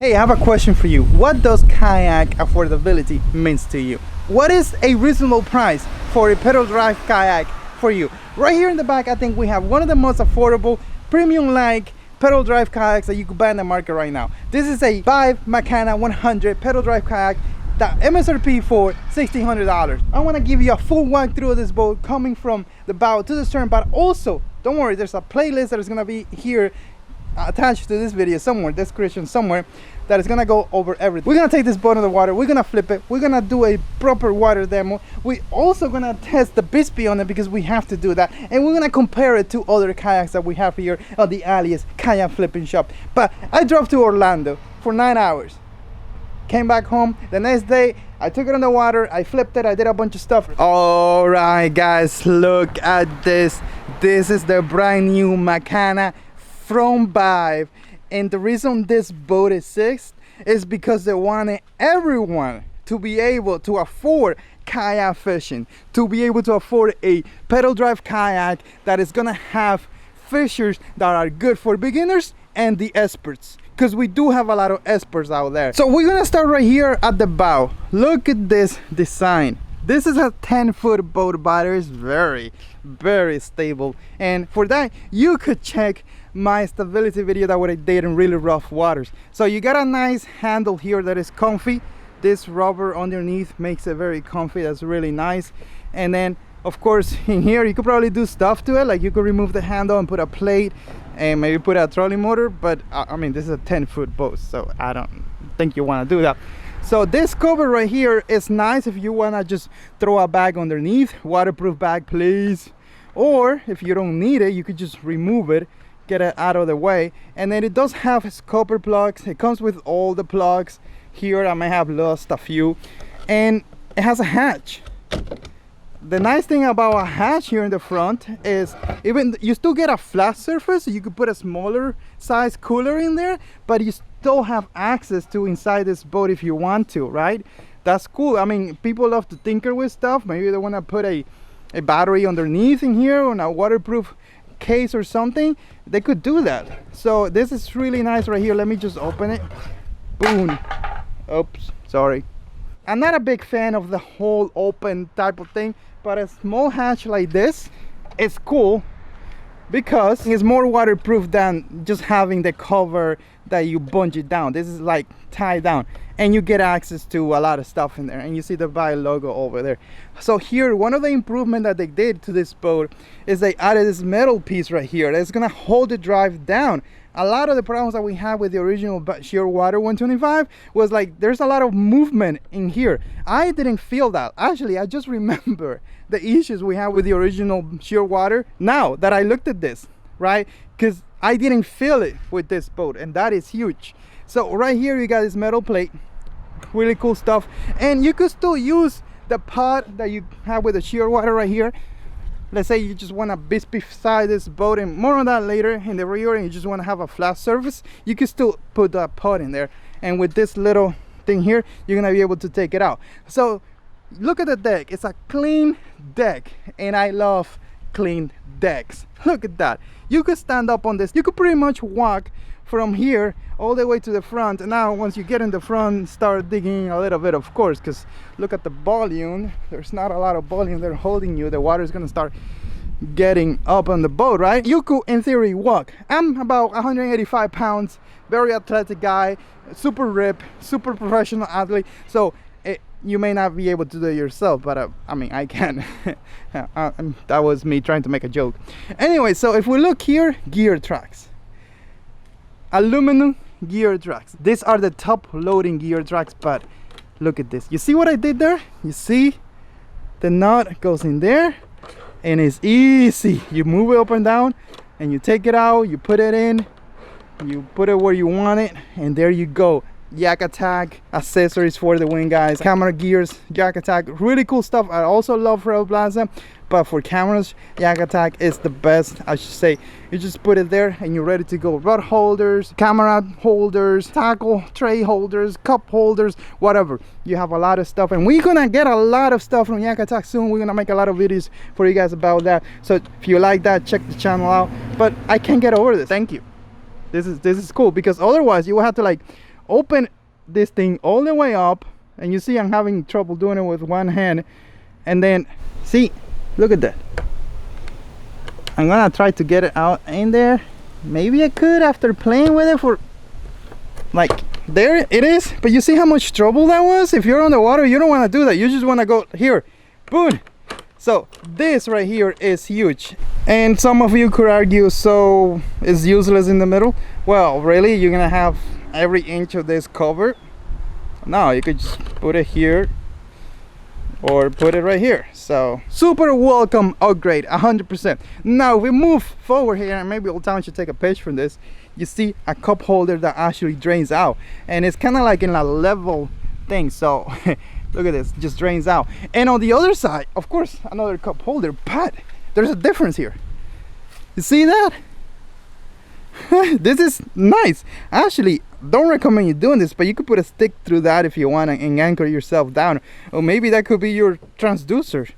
Hey, I have a question for you. What does kayak affordability means to you? What is a reasonable price for a pedal drive kayak for you? Right here in the back, I think we have one of the most affordable, premium-like pedal drive kayaks that you could buy in the market right now. This is a Vibe Makana 100 pedal drive kayak, the MSRP for $1,600. I want to give you a full walkthrough of this boat coming from the bow to the stern, but also, don't worry, there's a playlist that is going to be here attached to this video somewhere, description somewhere, that is gonna go over everything. We're gonna take this boat in the water, we're gonna flip it, we're gonna do a proper water demo. We're also gonna test the Bixpy on it because we have to do that, and we're gonna compare it to other kayaks that we have here at the Aliex kayak flipping shop. But I drove to Orlando for 9 hours, came back home the next day. I took it on the water, I flipped it, I did a bunch of stuff. All right guys, look at this. This is the brand new Makana from Vibe, and the reason this boat exists is because they wanted everyone to be able to afford kayak fishing, to be able to afford a pedal drive kayak that is gonna have features that are good for beginners and the experts, because we do have a lot of experts out there. So we're gonna start right here at the bow. Look at this design. This is a 10-foot boat, but it's very stable, and for that you could check my stability video that what I did in really rough waters. So you got a nice handle here that is comfy. This rubber underneath makes it very comfy. That's really nice. And then of course in here you could probably do stuff to it, like you could remove the handle and put a plate and maybe put a trolley motor, but I mean, this is a 10-foot boat, so I don't think you want to do that. So this cover right here is nice if you want to just throw a bag underneath, waterproof bag please, or if you don't need it you could just remove it, get it out of the way. And then it does have its copper plugs. It comes with all the plugs. Here I may have lost a few, and it has a hatch. The nice thing about a hatch here in the front is even you still get a flat surface, so you could put a smaller size cooler in there, but you still have access to inside this boat if you want to, right? That's cool. I mean, people love to tinker with stuff. Maybe they want to put a battery underneath in here on a waterproof case or something. They could do that. So this is really nice right here. Let me just open it. Boom. Oops, sorry. I'm not a big fan of the whole open type of thing, but a small hatch like this is cool because it's more waterproof than just having the cover that you bungee down. This is like tied down, and you get access to a lot of stuff in there, and you see the Vibe logo over there. So here, one of the improvements that they did to this boat is they added this metal piece right here that's gonna hold the drive down. A lot of the problems that we had with the original Shearwater 125 was like there's a lot of movement in here. I didn't feel that. Actually, I just remember the issues we had with the original Shearwater now that I looked at this, right? Because I didn't feel it with this boat, and that is huge. So right here you got this metal plate, really cool stuff, and you could still use the pod that you have with the Shearwater right here. Let's say you just want to Bixpy side this boat, and more on that later in the rear, and you just want to have a flat surface, you can still put that pod in there, and with this little thing here you're gonna be able to take it out. So look at the deck. It's a clean deck, and I love clean decks. Look at that. You could stand up on this. You could pretty much walk from here all the way to the front. And now once you get in the front, start digging a little bit, of course, because look at the volume. There's not a lot of volume there holding you. The water is going to start getting up on the boat, right? You could in theory walk. I'm about 185 pounds, very athletic guy, super ripped, super professional athlete, so you may not be able to do it yourself, but I mean, I can. That was me trying to make a joke. Anyway, so if we look here, gear tracks, aluminum gear tracks. These are the top loading gear tracks, but look at this. You see what I did there? You see the nut goes in there, and it's easy. You move it up and down, and you take it out, you put it in, you put it where you want it, and there you go. Yak attack accessories for the wing, guys. Camera gears, yak attack, really cool stuff. I also love Rail Plaza, but for cameras, yak attack is the best, I should say. You just put it there and you're ready to go. Rod holders, camera holders, tackle tray holders, cup holders, whatever. You have a lot of stuff, and we're gonna get a lot of stuff from yak attack soon. We're gonna make a lot of videos for you guys about that, so if you like that, check the channel out. But I can't get over this. Thank you. This is cool, because otherwise you will have to like open this thing all the way up, and you see I'm having trouble doing it with one hand, and then see, look at that. I'm gonna try to get it out in there. Maybe I could after playing with it for like, there it is. But you see how much trouble that was? If you're on the water, you don't want to do that. You just want to go here, boom. So this right here is huge. And some of you could argue, so it's useless in the middle. Well, really, you're gonna have every inch of this covered? No, you could just put it here or put it right here. So super welcome upgrade, 100%. Now if we move forward here, and maybe Old Town should take a page from this, you see a cup holder that actually drains out, and it's kind of like in a level thing. So look at this, just drains out. And on the other side, of course, another cup holder, but there's a difference here. You see that? This is nice. Actually, don't recommend you doing this, but you could put a stick through that if you want and anchor yourself down. Or maybe that could be your transducer.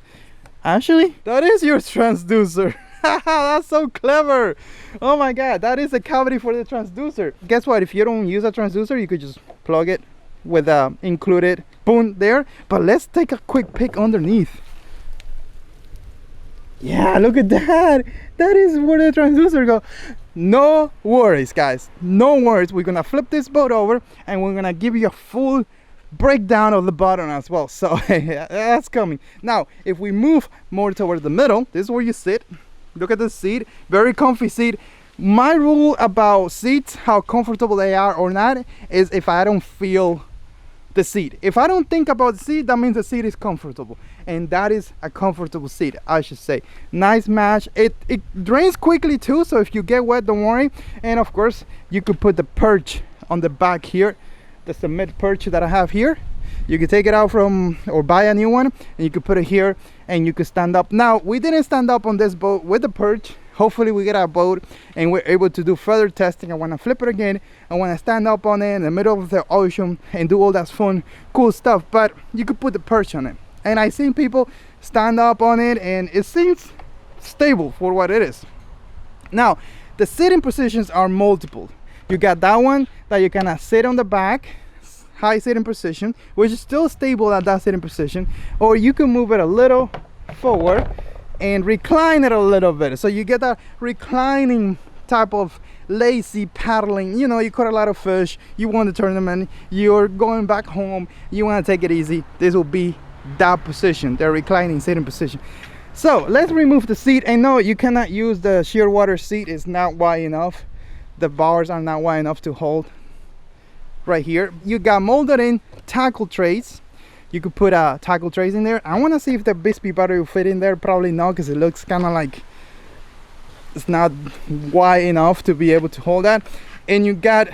Actually, that is your transducer. That's so clever. Oh my god, that is a cavity for the transducer. Guess what? If you don't use a transducer, you could just plug it with a included spoon there. But let's take a quick peek underneath. Yeah, look at that. That is where the transducer goes. No worries, guys, no worries. We're gonna flip this boat over and we're gonna give you a full breakdown of the bottom as well. So that's coming. Now if we move more towards the middle, this is where you sit. Look at the seat, very comfy seat. My rule about seats, how comfortable they are or not, is if I don't feel the seat. If I don't think about the seat, that means the seat is comfortable, and that is a comfortable seat, I should say. Nice match. It drains quickly too, so if you get wet, don't worry. And of course you could put the perch on the back here, the cement perch that I have here. You could take it out from or buy a new one, and you could put it here and you could stand up. Now we didn't stand up on this boat with the perch. Hopefully we get our boat and we're able to do further testing. I want to flip it again. I want to stand up on it in the middle of the ocean and do all that fun, cool stuff. But you could put the perch on it. And I've seen people stand up on it and it seems stable for what it is. Now, the sitting positions are multiple. You got that one that you kind of sit on the back, high sitting position, which is still stable at that sitting position. Or you can move it a little forward and recline it a little bit, so you get that reclining type of lazy paddling. You know, you caught a lot of fish, you won the tournament, you're going back home, you want to take it easy. This will be that position, the reclining sitting position. So let's remove the seat. And no, you cannot use the Shearwater seat. It's not wide enough. The bars are not wide enough to hold right here. You got molded in tackle trays. You could put tackle trays in there. I want to see if the Bixpy battery will fit in there. Probably not, because it looks kind of like it's not wide enough to be able to hold that. And you got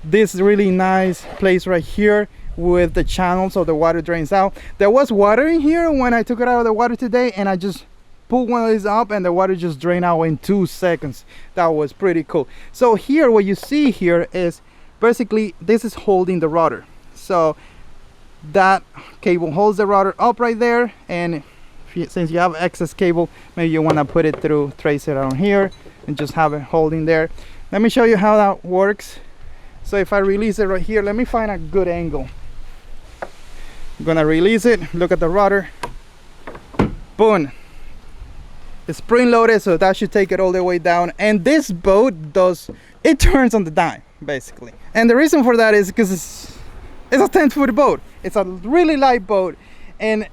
this really nice place right here with the channel so the water drains out. There was water in here when I took it out of the water today, and I just pulled one of these up and the water just drained out in 2 seconds. That was pretty cool. So here, what you see here is basically this is holding the rudder. So that cable holds the rudder up right there, and since you have excess cable, maybe you want to put it through, trace it on here and just have it holding there. Let me show you how that works. So if I release it right here, let me find a good angle. I'm gonna release it. Look at the rudder. Boom. It's spring loaded, so that should take it all the way down. And this boat it turns on the dime basically, and the reason for that is because it's a 10-foot boat. It's a really light boat, and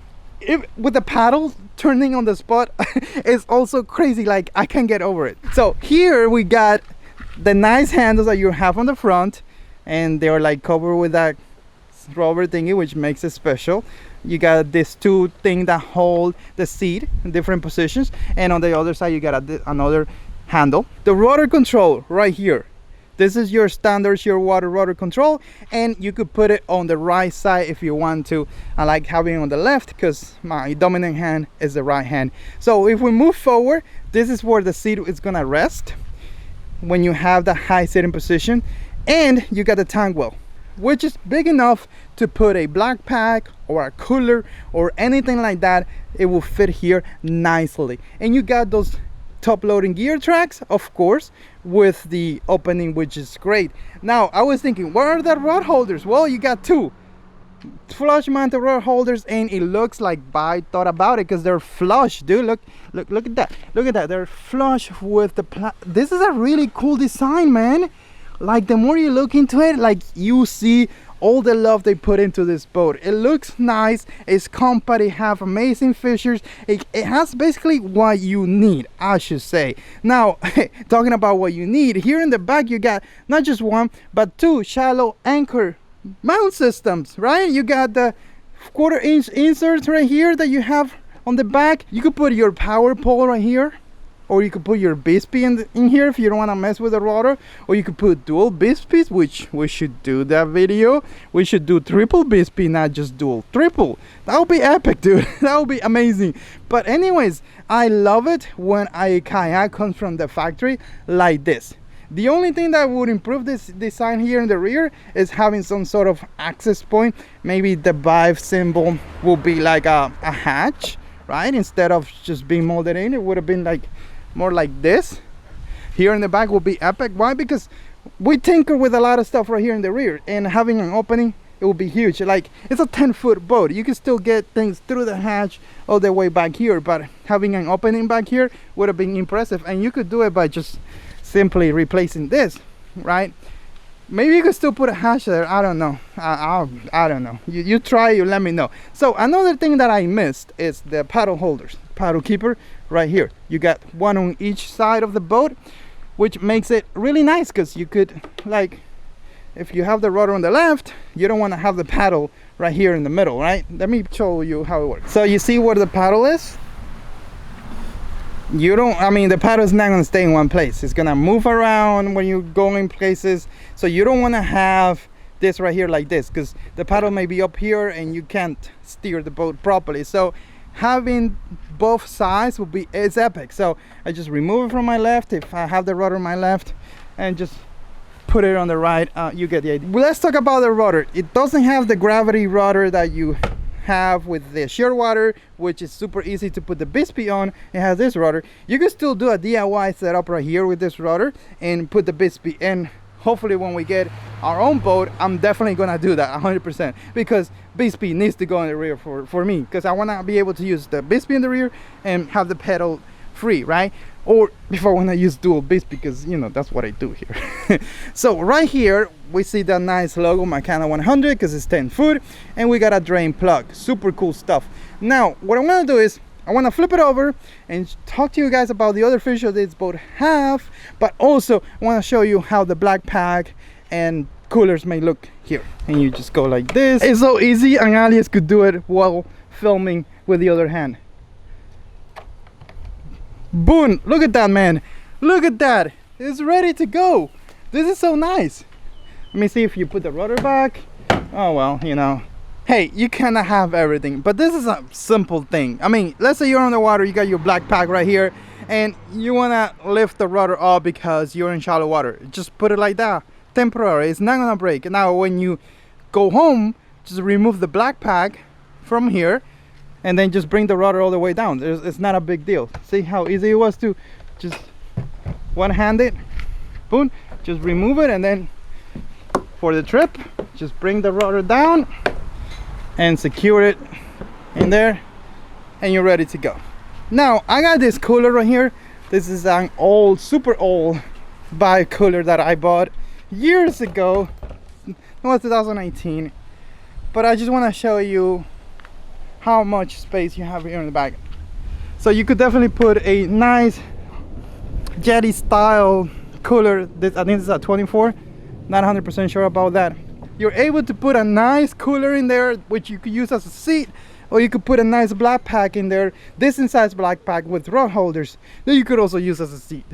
with the paddle turning on the spot it's also crazy. Like, I can't get over it. So here we got the nice handles that you have on the front, and they're like covered with that rubber thingy, which makes it special. You got this 2 thing that hold the seat in different positions, and on the other side you got another handle. The rudder control right here, this is your standard Shearwater rudder control, and you could put it on the right side if you want to. I like having it on the left because my dominant hand is the right hand. So if we move forward, this is where the seat is gonna rest when you have the high sitting position. And you got the tank well, which is big enough to put a black pack or a cooler or anything like that. It will fit here nicely. And you got those top loading gear tracks, of course, with the opening, which is great. Now I was thinking, what are the rod holders? Well, you got two flush Manta rod holders, and it looks like Vibe thought about it because they're flush, dude. Look at that, look at that. They're flush with the this is a really cool design, man. Like, the more you look into it, like, you see all the love they put into this boat. It looks nice, it's compact, it have amazing fishers, it has basically what you need, I should say. Now talking about what you need, here in the back you got not just one but two shallow anchor mount systems, right? You got the 1/4 inch inserts right here that you have on the back. You could put your power pole right here, or you could put your Bixpy in here if you don't want to mess with the rudder, or you could put dual Bixpys, which we should do that video. We should do triple Bixpy, not just dual, triple. That would be epic, dude. That would be amazing. But anyways, I love it when a kayak comes from the factory like this. The only thing that would improve this design here in the rear is having some sort of access point. Maybe the Vibe symbol will be like a hatch, right? Instead of just being molded in, it would have been like more like this. Here in the back will be epic. Why? Because we tinker with a lot of stuff right here in the rear, and having an opening, it will be huge. Like, it's a 10-foot boat, you can still get things through the hatch all the way back here, but having an opening back here would have been impressive. And you could do it by just simply replacing this, right? Maybe you could still put a hatch there. I don't know. I don't know. You try, you let me know. So another thing that I missed is the paddle holders, paddle keeper right here. You got one on each side of the boat, which makes it really nice, because you could, like, if you have the rudder on the left, you don't want to have the paddle right here in the middle, right? Let me show you how it works. So you see where the paddle is? You don't, I mean, the paddle is not going to stay in one place. It's going to move around when you go in places. So you don't want to have this right here like this, because the paddle may be up here and you can't steer the boat properly. So having both sides will be, it's epic. So I just remove it from my left if I have the rudder on my left, and just put it on the right. You get the idea. Well, let's talk about the rudder. It doesn't have the gravity rudder that you have with the Shearwater, which is super easy to put the Bixpy on. It has this rudder. You can still do a DIY setup right here with this rudder and put the Bixpy in. Hopefully when we get our own boat, I'm definitely gonna do that 100%, because Bixpy needs to go in the rear for me, because I want to be able to use the Bixpy in the rear and have the pedal free, right? Or if I want to use dual Bixpy, because, you know, that's what I do here. So right here we see that nice logo Makana 100, because it's 10 foot, and we got a drain plug. Super cool stuff. Now what I'm gonna do is I want to flip it over and talk to you guys about the other features this boat have, but also I want to show you how the black pack and coolers may look here. And you just go like this. It's so easy, and Aliex could do it while filming with the other hand. Boom! Look at that, man. Look at that. It's ready to go. This is so nice. Let me see if you put the rudder back. Oh well, you know. Hey, you cannot have everything, but this is a simple thing. I mean, let's say you're on the water, you got your black pack right here, and you want to lift the rudder up because you're in shallow water. Just put it like that. Temporary. It's not gonna break. Now when you go home, just remove the black pack from here, and then just bring the rudder all the way down. It's not a big deal. See how easy it was to just one-hand it, boom, just remove it, and then for the trip, just bring the rudder down and secure it in there, and you're ready to go. Now I got this cooler right here. This is an old, super old Vibe cooler that I bought years ago. It was 2019, but I just want to show you how much space you have here in the back. So you could definitely put a nice jetty style cooler. This, I think this is a 24, not 100% sure about that. You're able to put a nice cooler in there, which you could use as a seat, or you could put a nice black pack in there, decent size black pack with rod holders that you could also use as a seat.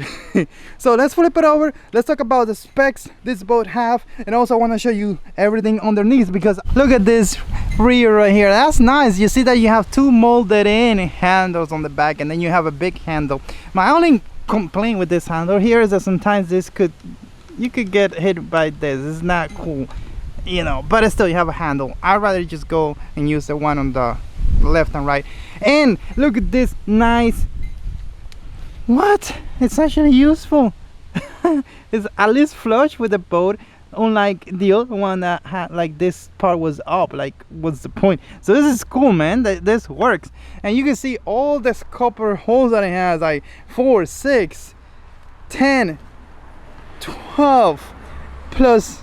So let's flip it over. Let's talk about the specs this boat have, and also I want to show you everything underneath, because look at this rear right here. That's nice. You see that you have two molded in handles on the back, and then you have a big handle. My only complaint with this handle here is that sometimes you could get hit by this. It's not cool, you know, but still you have a handle. I'd rather just go and use the one on the left and right. And look at this nice What? It's actually useful. It's at least flush with the boat, unlike the other one that had like this part was up. Like, what's the point? So this is cool, man. This works. And you can see all this copper holes that it has, like 4, 6, 10, 12, plus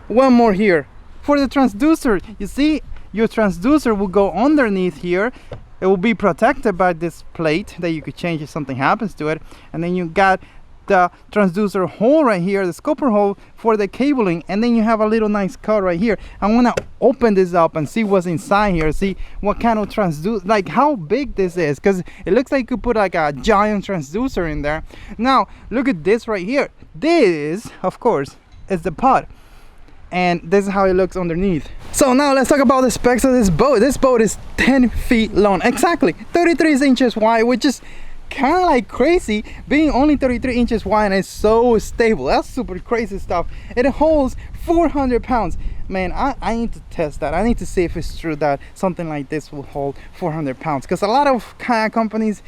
one more here for the transducer. You see, your transducer will go underneath here. It will be protected by this plate that you could change if something happens to it. And then you got the transducer hole right here, the scooper hole for the cabling, and then you have a little nice cut right here. I want to open this up and see what's inside here, see what kind of transducer, like how big this is, because it looks like you could put like a giant transducer in there. Now look at this right here. This, of course, is the pod, and this is how it looks underneath. So now let's talk about the specs of this boat. This boat is 10 feet long, exactly 33 inches wide, which is kind of like crazy being only 33 inches wide, and it's so stable. That's super crazy stuff. It holds 400 pounds. Man, I need to test that. I need to see if it's true that something like this will hold 400 pounds, because a lot of kayak companies,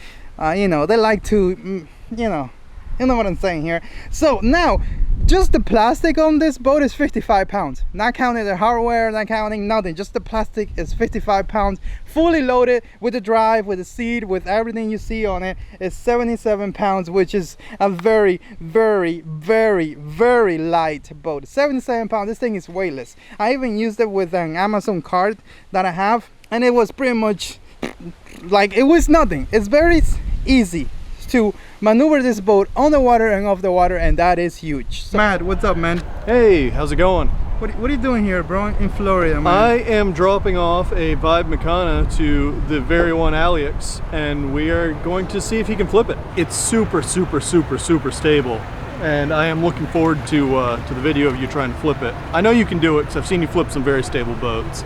you know, they like to, you know what I'm saying here. So now just the plastic on this boat is 55 pounds, not counting the hardware, not counting nothing. Just the plastic is 55 pounds, fully loaded with the drive, with the seat, with everything you see on it. Is 77 pounds, which is a very, very, very, very light boat. 77 pounds. This thing is weightless. I even used it with an Amazon cart that I have, and it was pretty much like, it was nothing. It's very easy to maneuver this boat on the water and off the water, and that is huge. So, Matt, what's up, man? Hey, how's it going? What are you doing here, bro, in Florida, man? I am dropping off a Vibe Makana to the very one Aliex, and we are going to see if he can flip it. It's super, super, super, super stable, and I am looking forward to the video of you trying to flip it. I know you can do it because I've seen you flip some very stable boats,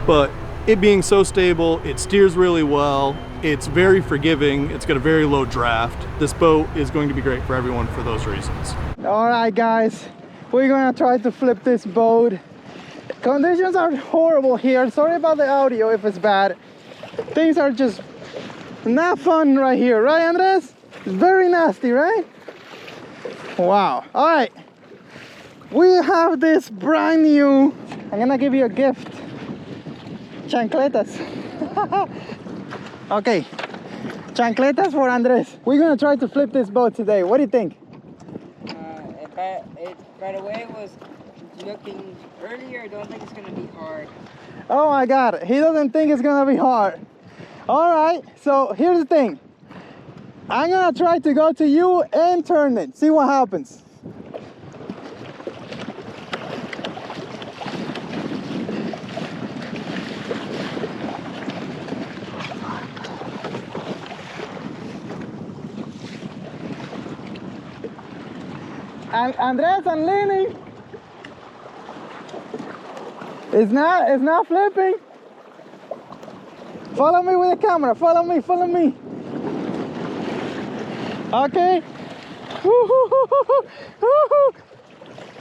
but it being so stable, it steers really well, it's very forgiving, it's got a very low draft. This boat is going to be great for everyone for those reasons. All right, guys, we're gonna try to flip this boat. Conditions are horrible here. Sorry about the audio if it's bad. Things are just not fun right here, right, Andres? It's very nasty, right? Wow. All right, we have this brand new, I'm gonna give you a gift, chancletas. Okay, chancletas for Andres. We're gonna try to flip this boat today. What do you think? By the way it was looking earlier, I don't think it's gonna be hard. Oh my God, he doesn't think it's gonna be hard. All right, so here's the thing. I'm gonna try to go to you and turn it, see what happens. Andres, I'm leaning. It's not flipping. Follow me with the camera. Follow me. Okay.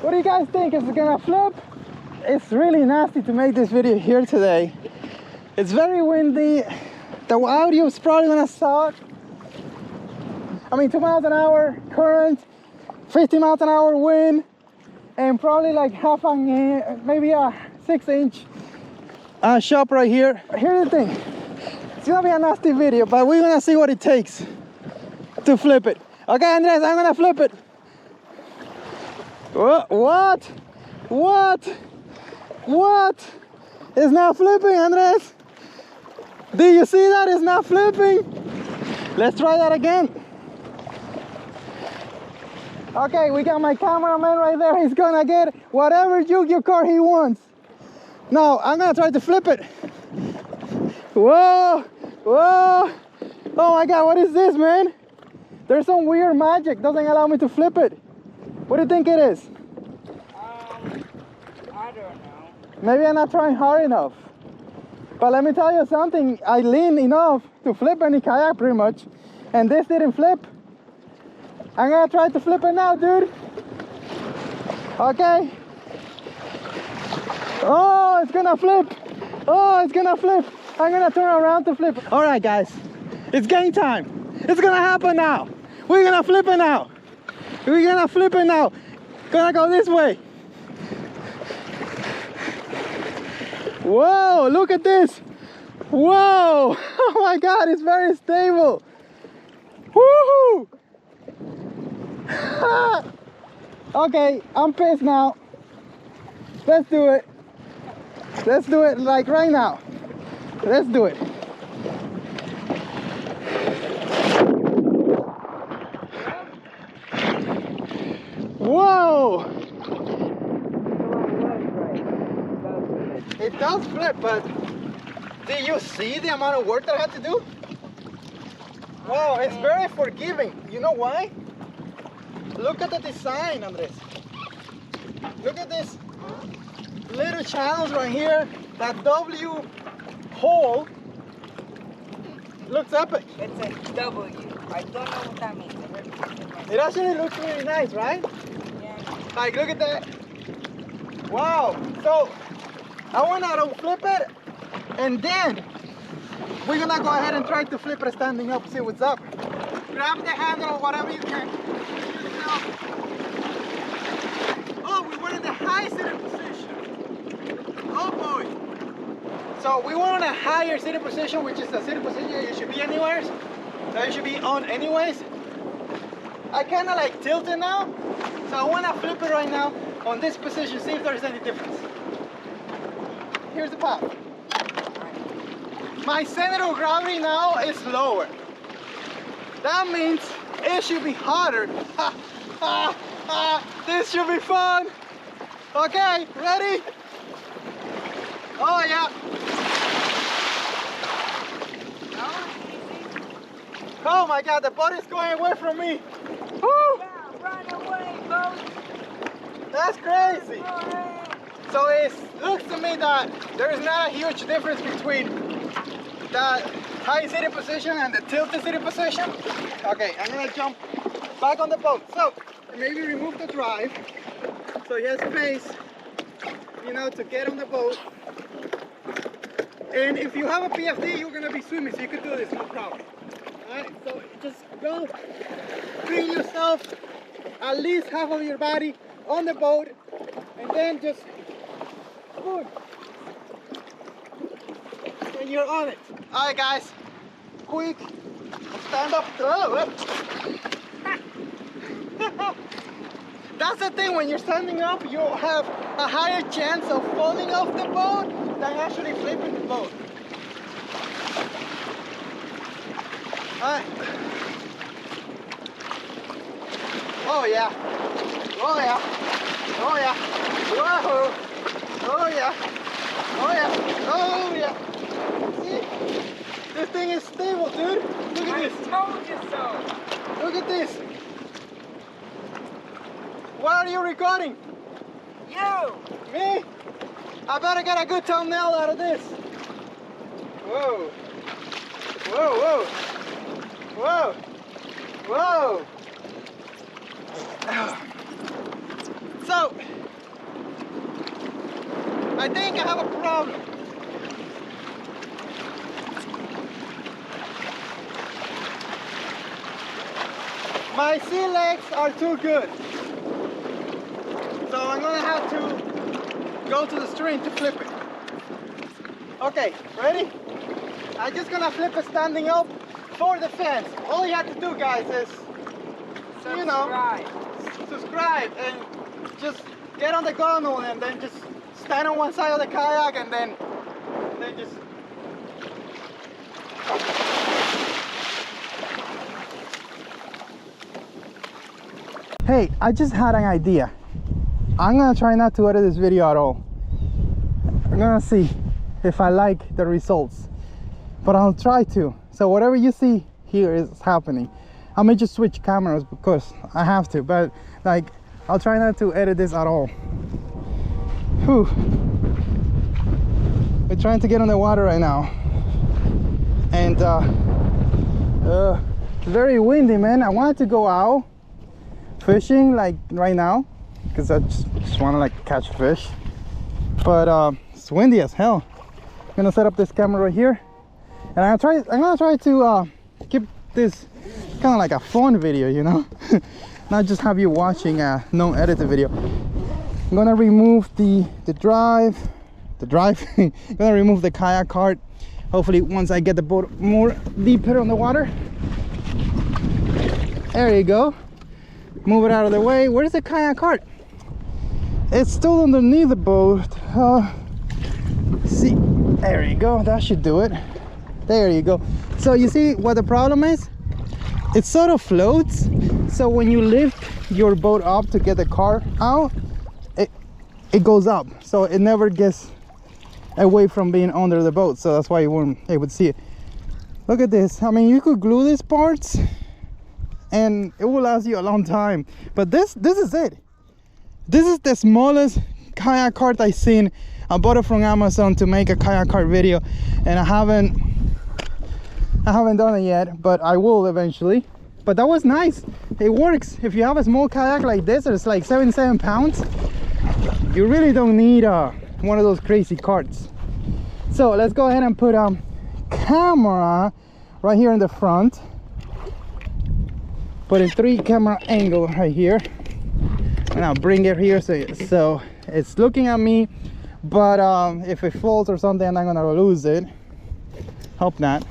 What do you guys think? Is it gonna flip? It's really nasty to make this video here today. It's very windy. The audio is probably gonna suck. I mean, 2 miles an hour current, 50 miles an hour wind, and probably like maybe a 6-inch shop right here. Here's the thing. It's gonna be a nasty video, but we're gonna see what it takes to flip it. Okay, Andres, I'm gonna flip it. What? It's not flipping, Andres. Do you see that? It's not flipping. Let's try that again. Okay, we got my cameraman right there. He's gonna get whatever Yu-Gi-Oh card he wants. Now, I'm gonna try to flip it. Whoa! Oh my God, what is this, man? There's some weird magic, doesn't allow me to flip it. What do you think it is? I don't know. Maybe I'm not trying hard enough. But let me tell you something, I lean enough to flip any kayak pretty much, and this didn't flip. I'm gonna try to flip it now, dude. Okay. Oh, it's gonna flip. I'm gonna turn around to flip. All right, guys, it's game time. It's gonna happen now. We're gonna flip it now. We're gonna flip it now. Gonna go this way. Whoa, look at this. Whoa, oh my God, it's very stable. Woohoo! Okay, I'm pissed now. Let's do it. Let's do it like right now. Let's do it. Whoa! It does flip, but do you see the amount of work that I had to do? Wow, it's very forgiving. You know why? Look at the design, Andres. Look at this little channels right here. That W hole looks epic. It's a W. I don't know what that means. It actually looks really nice, right? Yeah. Like, look at that. Wow. So I want to flip it, and then we're gonna go ahead and try to flip it standing up, see what's up. Grab the handle or whatever you can. Oh, we were in the high seated position. Oh boy. So we were in a higher seated position, which is the seated position you should be anywhere. That you should be on anyways. I kind of like tilt it now. So I want to flip it right now on this position, see if there's any difference. Here's the path. My center of gravity now is lower. That means it should be harder. This should be fun. Okay, ready? Oh yeah. Oh my God, the boat is going away from me. Woo! Yeah, run away, boat. That's crazy. Oh, hey. So it looks to me that there is not a huge difference between the high seated position and the tilted seated position. Okay, I'm gonna jump back on the boat. So maybe remove the drive so he has space, you know, to get on the boat. And if you have a PFD, you're gonna be swimming, so you can do this, no problem. Alright, so just go, feel yourself at least half of your body on the boat, and then just boom, and you're on it. Alright guys, quick, stand up. That's the thing, when you're standing up, you have a higher chance of falling off the boat than actually flipping the boat. Alright. Oh yeah. Oh yeah. Oh yeah. Whoa. Oh yeah. Oh yeah. Oh yeah. See? This thing is stable, dude. Look at this. I told you so. Look at this. What are you recording? You. Me? I better get a good thumbnail out of this. Whoa. Whoa, whoa. Whoa. Whoa. So, I think I have a problem. My sea legs are too good. So I'm gonna have to go to the stream to flip it. Okay, ready? I'm just gonna flip it standing up for the fans. All you have to do, guys, is, you know, subscribe and just get on the gunnel and then just stand on one side of the kayak and then just. Hey, I just had an idea. I'm gonna try not to edit this video at all. I'm gonna see if I like the results, but I'll try to. So whatever you see here is happening. I may just switch cameras because I have to, but like, I'll try not to edit this at all. Whew. We're trying to get on the water right now, and very windy, man. I wanted to go out fishing like right now because I just want to like catch fish, but it's windy as hell. I'm gonna set up this camera right here, and I'm gonna try to keep this kind of like a fun video, you know. Not just have you watching a non-edited video. I'm gonna remove the drive. I'm gonna remove the kayak cart. Hopefully once I get the boat more deeper on the water. There you go. Move it out of the way. Where's the kayak cart? It's still underneath the boat. See, there you go. That should do it. There you go. So you see what the problem is? It sort of floats. So when you lift your boat up to get the car out, it goes up. So it never gets away from being under the boat. So that's why you won't able to see it. Look at this. I mean, you could glue these parts and it will last you a long time. But this is it. This is the smallest kayak cart I've seen. I bought it from Amazon to make a kayak cart video, and I haven't done it yet, but I will eventually. But that was nice. It works. If you have a small kayak like this, it's like 77 pounds, you really don't need one of those crazy carts. So let's go ahead and put a camera right here in the front. Put a 3 camera angle right here, and I'll bring it here so it's looking at me. But if it falls or something, I'm not gonna lose it. Hope not.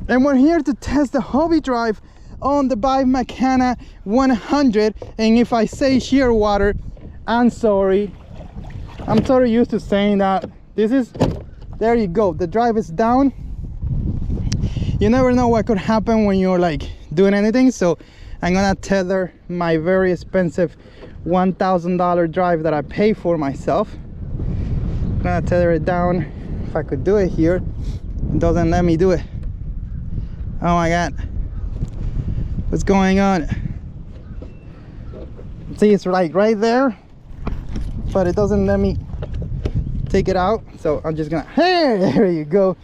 And we're here to test the hobby drive on the Vibe Makana 100. And if I say Shearwater, I'm sorry. I'm sort of used to saying that. There you go. The drive is down. You never know what could happen when you're like doing anything. So I'm gonna tether my very expensive $1,000 drive that I pay for myself. I'm gonna tether it down. If I could do it here, it doesn't let me do it. Oh my god, what's going on? See, it's like right there, but it doesn't let me take it out. So I'm just gonna, hey, there you go.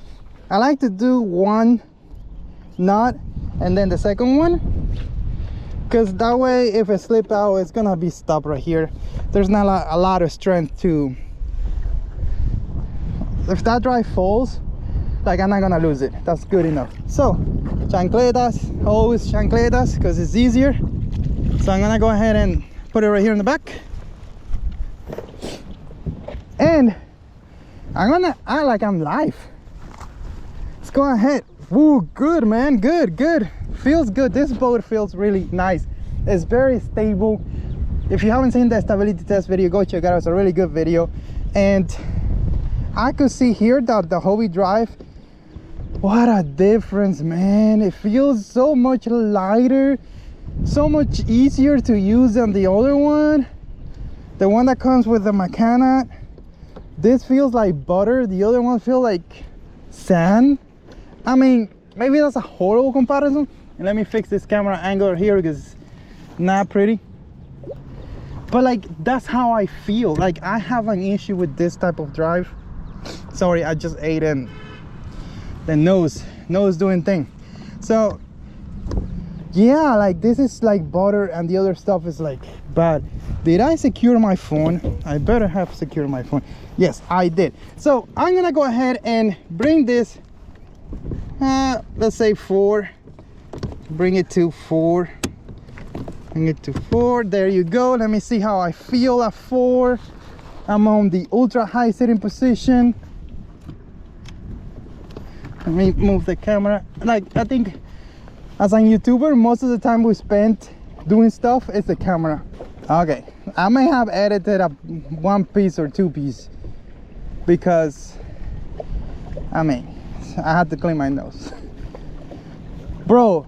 I like to do one knot and then the second one, because that way if it slips out, it's gonna be stopped right here. There's not a lot of strength to, if that drive falls, like, I'm not gonna lose it. That's good enough. So chancletas, always chancletas, because it's easier. So I'm gonna go ahead and put it right here in the back, and I'm gonna act like I'm live. Let's go ahead. Woo, good man, good. Feels good. This boat feels really nice. It's very stable. If you haven't seen the stability test video, go check it out. It's a really good video. And I could see here that the hobby drive, what a difference, man. It feels so much lighter, so much easier to use than the other one, the one that comes with the Makana. This feels like butter, the other one feels like sand. I mean, maybe that's a horrible comparison. And let me fix this camera angle here because it's not pretty, but like, that's how I feel. Like, I have an issue with this type of drive. Sorry, I just ate in the nose doing thing. So yeah, like, this is like butter and the other stuff is like bad. Did I secure my phone? I better have secured my phone. Yes, I did. So I'm gonna go ahead and bring this, let's say 4, bring it to 4, bring it to 4. There you go. Let me see how I feel at 4. I'm on the ultra high sitting position. Let me move the camera. Like, I think as a YouTuber, most of the time we spent doing stuff is the camera. Okay, I may have edited a 1 piece or 2 piece because, I mean, I had to clean my nose. Bro,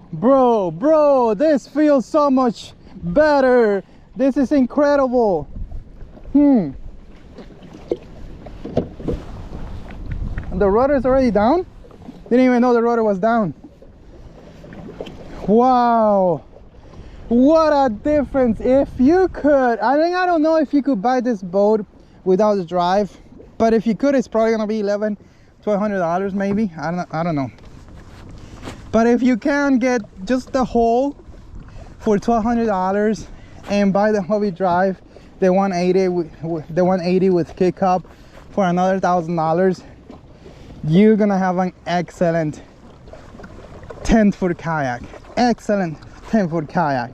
this feels so much better. This is incredible. The rudder is already down. Didn't even know the rudder was down. Wow, what a difference. If you could, I don't know if you could buy this boat without the drive, but if you could, it's probably gonna be $1,100-$1,200 maybe. I don't know. But if you can get just the hull for $1,200 and buy the hobby drive, the 180 with kick up for another $1,000, you're gonna have an excellent 10-foot kayak. Excellent 10-foot kayak.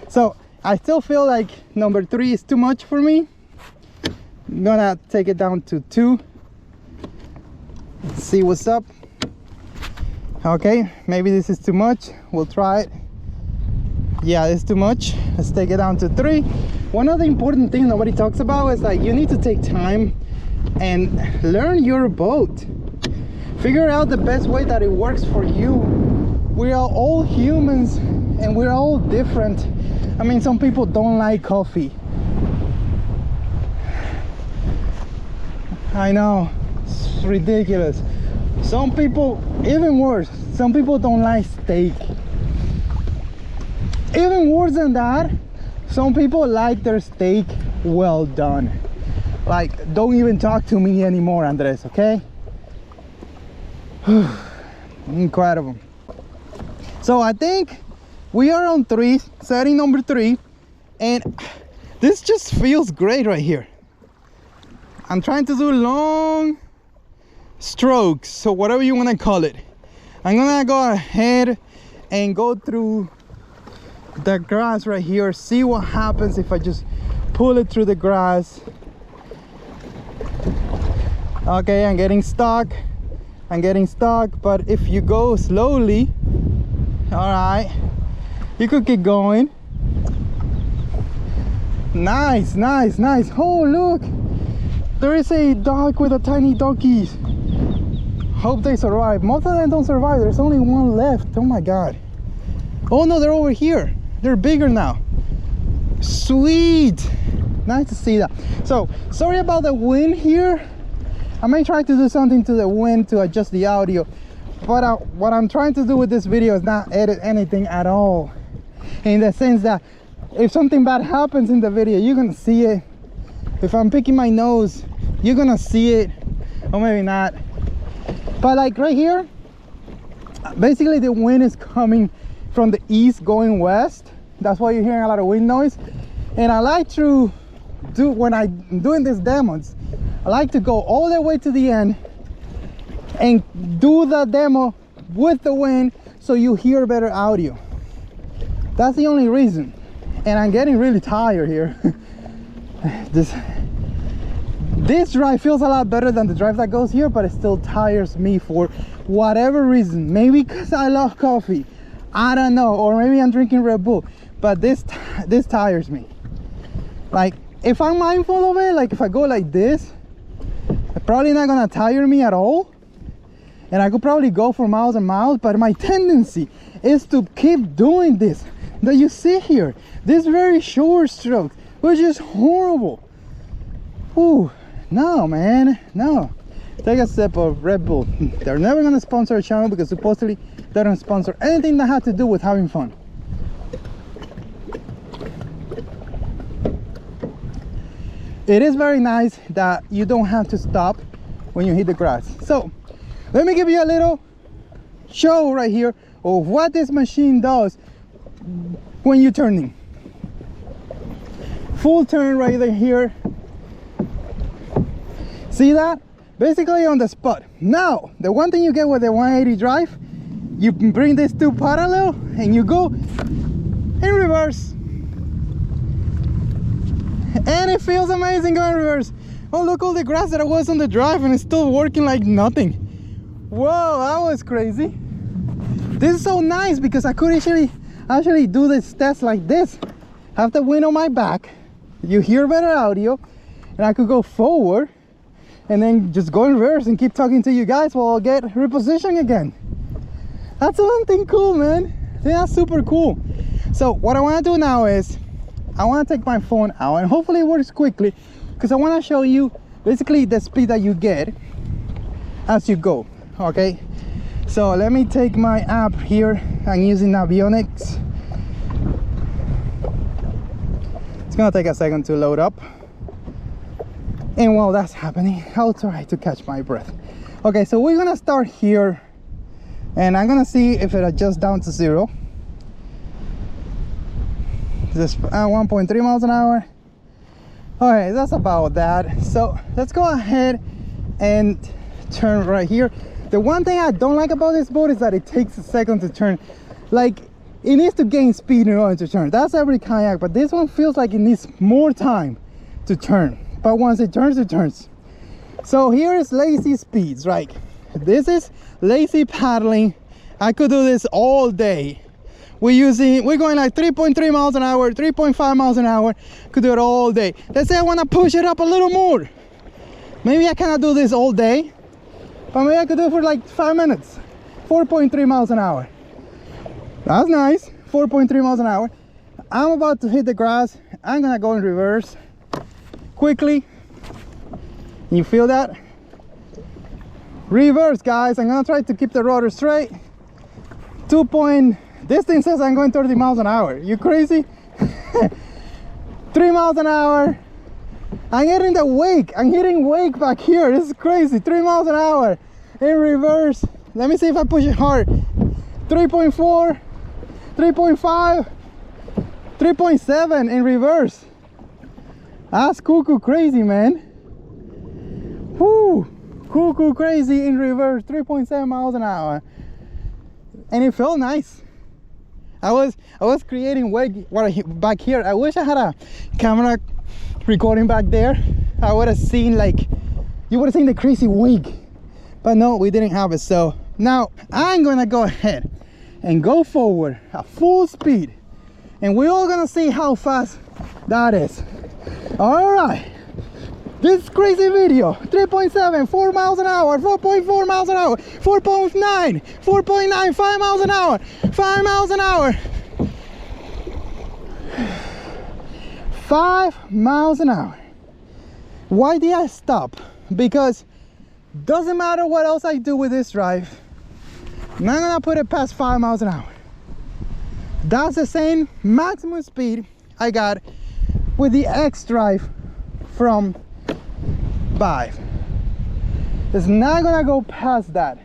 So I still feel like number 3 is too much for me. I'm gonna take it down to 2. See what's up. Okay, maybe this is too much. We'll try it. Yeah, it's too much. Let's take it down to 3. One of the important things nobody talks about is like you need to take time and learn your boat. Figure out the best way that it works for you. We are all humans and we're all different. I mean, some people don't like coffee. I know, it's ridiculous. Some people, even worse, some people don't like steak. Even worse than that, some people like their steak well done. Like, don't even talk to me anymore, Andres, okay? Incredible. So I think we are on 3, setting number 3, and this just feels great right here. I'm trying to do long strokes, so whatever you want to call it. I'm gonna go ahead and go through the grass right here, see what happens if I just pull it through the grass. Okay, I'm getting stuck, but if you go slowly, all right, you could keep going. Nice, nice, nice. Oh, look, there is a dog with a tiny donkeys. Hope they survive. Most of them don't survive. There's only one left. Oh my god. Oh no, they're over here. They're bigger now. Sweet. Nice to see that. So sorry about the wind here. I may try to do something to the wind to adjust the audio, but what I'm trying to do with this video is not edit anything at all, in the sense that if something bad happens in the video, you're gonna see it. If I'm picking my nose, you're gonna see it, or maybe not. But like right here, basically the wind is coming from the east going west. That's why you're hearing a lot of wind noise. And I like to do, when I'm doing these demos, I like to go all the way to the end and do the demo with the wind so you hear better audio. That's the only reason. And I'm getting really tired here. This drive feels a lot better than the drive that goes here, but it still tires me for whatever reason. Maybe because I love coffee, I don't know, or maybe I'm drinking Red Bull, but this tires me. Like, if I'm mindful of it, like if I go like this, it's probably not gonna tire me at all, and I could probably go for miles and miles. But my tendency is to keep doing this that you see here, this very short stroke, which is horrible. Ooh, no man, no. Take a sip of Red Bull. They're never gonna sponsor a channel because supposedly they don't sponsor anything that has to do with having fun. It is very nice that you don't have to stop when you hit the grass. So let me give you a little show right here of what this machine does when you're turning. Full turn right here. See that? Basically on the spot. Now, the one thing you get with the 180 drive, you bring these two parallel and you go in reverse. And it feels amazing going reverse. Oh, look, all the grass that was on the drive and it's still working like nothing. Whoa, that was crazy. This is so nice because I could actually do this test like this. Have the wind on my back, you hear better audio, and I could go forward and then just go in reverse and keep talking to you guys while I'll get repositioning again. That's something cool, man. I think that's super cool. So what I want to do now is I want to take my phone out, and hopefully it works quickly, because I want to show you basically the speed that you get as you go. Okay, so let me take my app here. I'm using Avionics. It's gonna take a second to load up, and while that's happening, I'll try to catch my breath. Okay, so we're gonna start here, and I'm gonna see if it adjusts down to 0. This 1.3 miles an hour. All right, that's about that. So let's go ahead and turn right here. The one thing I don't like about this boat is that it takes a second to turn. Like, it needs to gain speed in order to turn. That's every kayak, but this one feels like it needs more time to turn. But once it turns, it turns. So here is lazy speeds, right? This is lazy paddling. I could do this all day. We're going like 3.3 miles an hour, 3.5 miles an hour. Could do it all day. Let's say I want to push it up a little more. Maybe I cannot do this all day, but maybe I could do it for like 5 minutes. 4.3 miles an hour. That's nice. 4.3 miles an hour. I'm about to hit the grass. I'm gonna go in reverse quickly. You feel that? Reverse, guys. I'm gonna try to keep the rudder straight. This thing says I'm going 30 miles an hour. You crazy? 3 miles an hour. I'm hitting the wake. I'm hitting wake back here. This is crazy. 3 miles an hour in reverse. Let me see if I push it hard. 3.4, 3.5, 3.7 in reverse. That's cuckoo crazy, man. Whoo, cuckoo crazy in reverse. 3.7 miles an hour. And it felt nice. I was creating wake back here. I wish I had a camera recording back there. I would have seen, like, you would have seen the crazy wake, but no, we didn't have it. So now I'm gonna go ahead and go forward at full speed, and we're all gonna see how fast that is. All right, this crazy video. 3.7, 4 miles an hour, 4.4 miles an hour, 4.9, 4.9, 5 miles an hour, 5 miles an hour, 5 miles an hour. Why did I stop? Because doesn't matter what else I do with this drive, I'm not gonna put it past 5 miles an hour. That's the same maximum speed I got with the X drive from Vibe. It's not gonna go past that.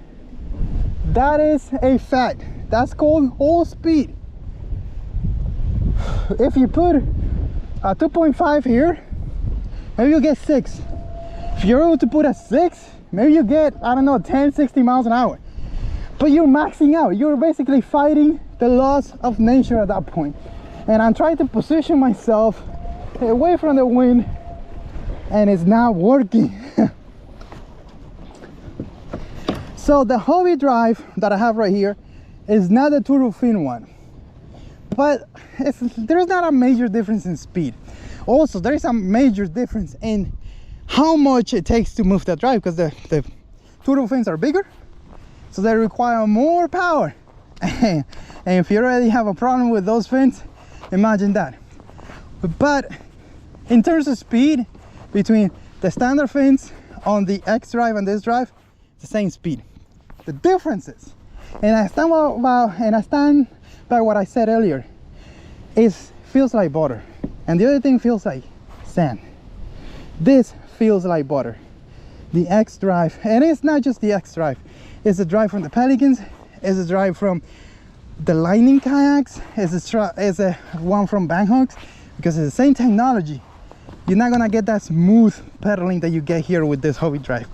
That is a fact. That's called whole speed. If you put a 2.5 here, maybe you get 6. If you're able to put a 6, maybe you get, I don't know, 10, 60 miles an hour. But you're maxing out. You're basically fighting the laws of nature at that point. And I'm trying to position myself away from the wind, and it's not working. So the hobby drive that I have right here is not the turtle fin one, but there's not a major difference in speed. Also, there is a major difference in how much it takes to move that drive, because the turtle fins are bigger, so they require more power. And if you already have a problem with those fins, imagine that. But in terms of speed, between the standard fins on the X drive and this drive, it's the same speed. The differences, and I stand by what I said earlier, is feels like butter, and the other thing feels like sand. This feels like butter. The X drive, and it's not just the X drive, it's the drive from the Pelicans, it's the drive from the Lightning kayaks, it's a one from Banghawks, because it's the same technology. You're not gonna get that smooth pedaling that you get here with this hobby drive.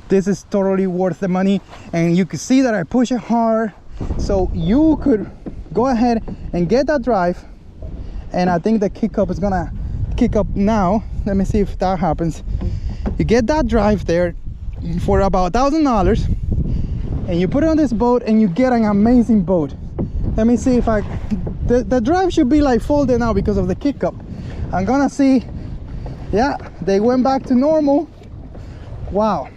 This is totally worth the money, and you can see that I push it hard, so you could go ahead and get that drive. And I think the kick up is gonna kick up now. Let me see if that happens. You get that drive there for about $1,000, and you put it on this boat, and you get an amazing boat. Let me see if the drive should be like folded now because of the kick up. I'm gonna see. Yeah, they went back to normal. Wow.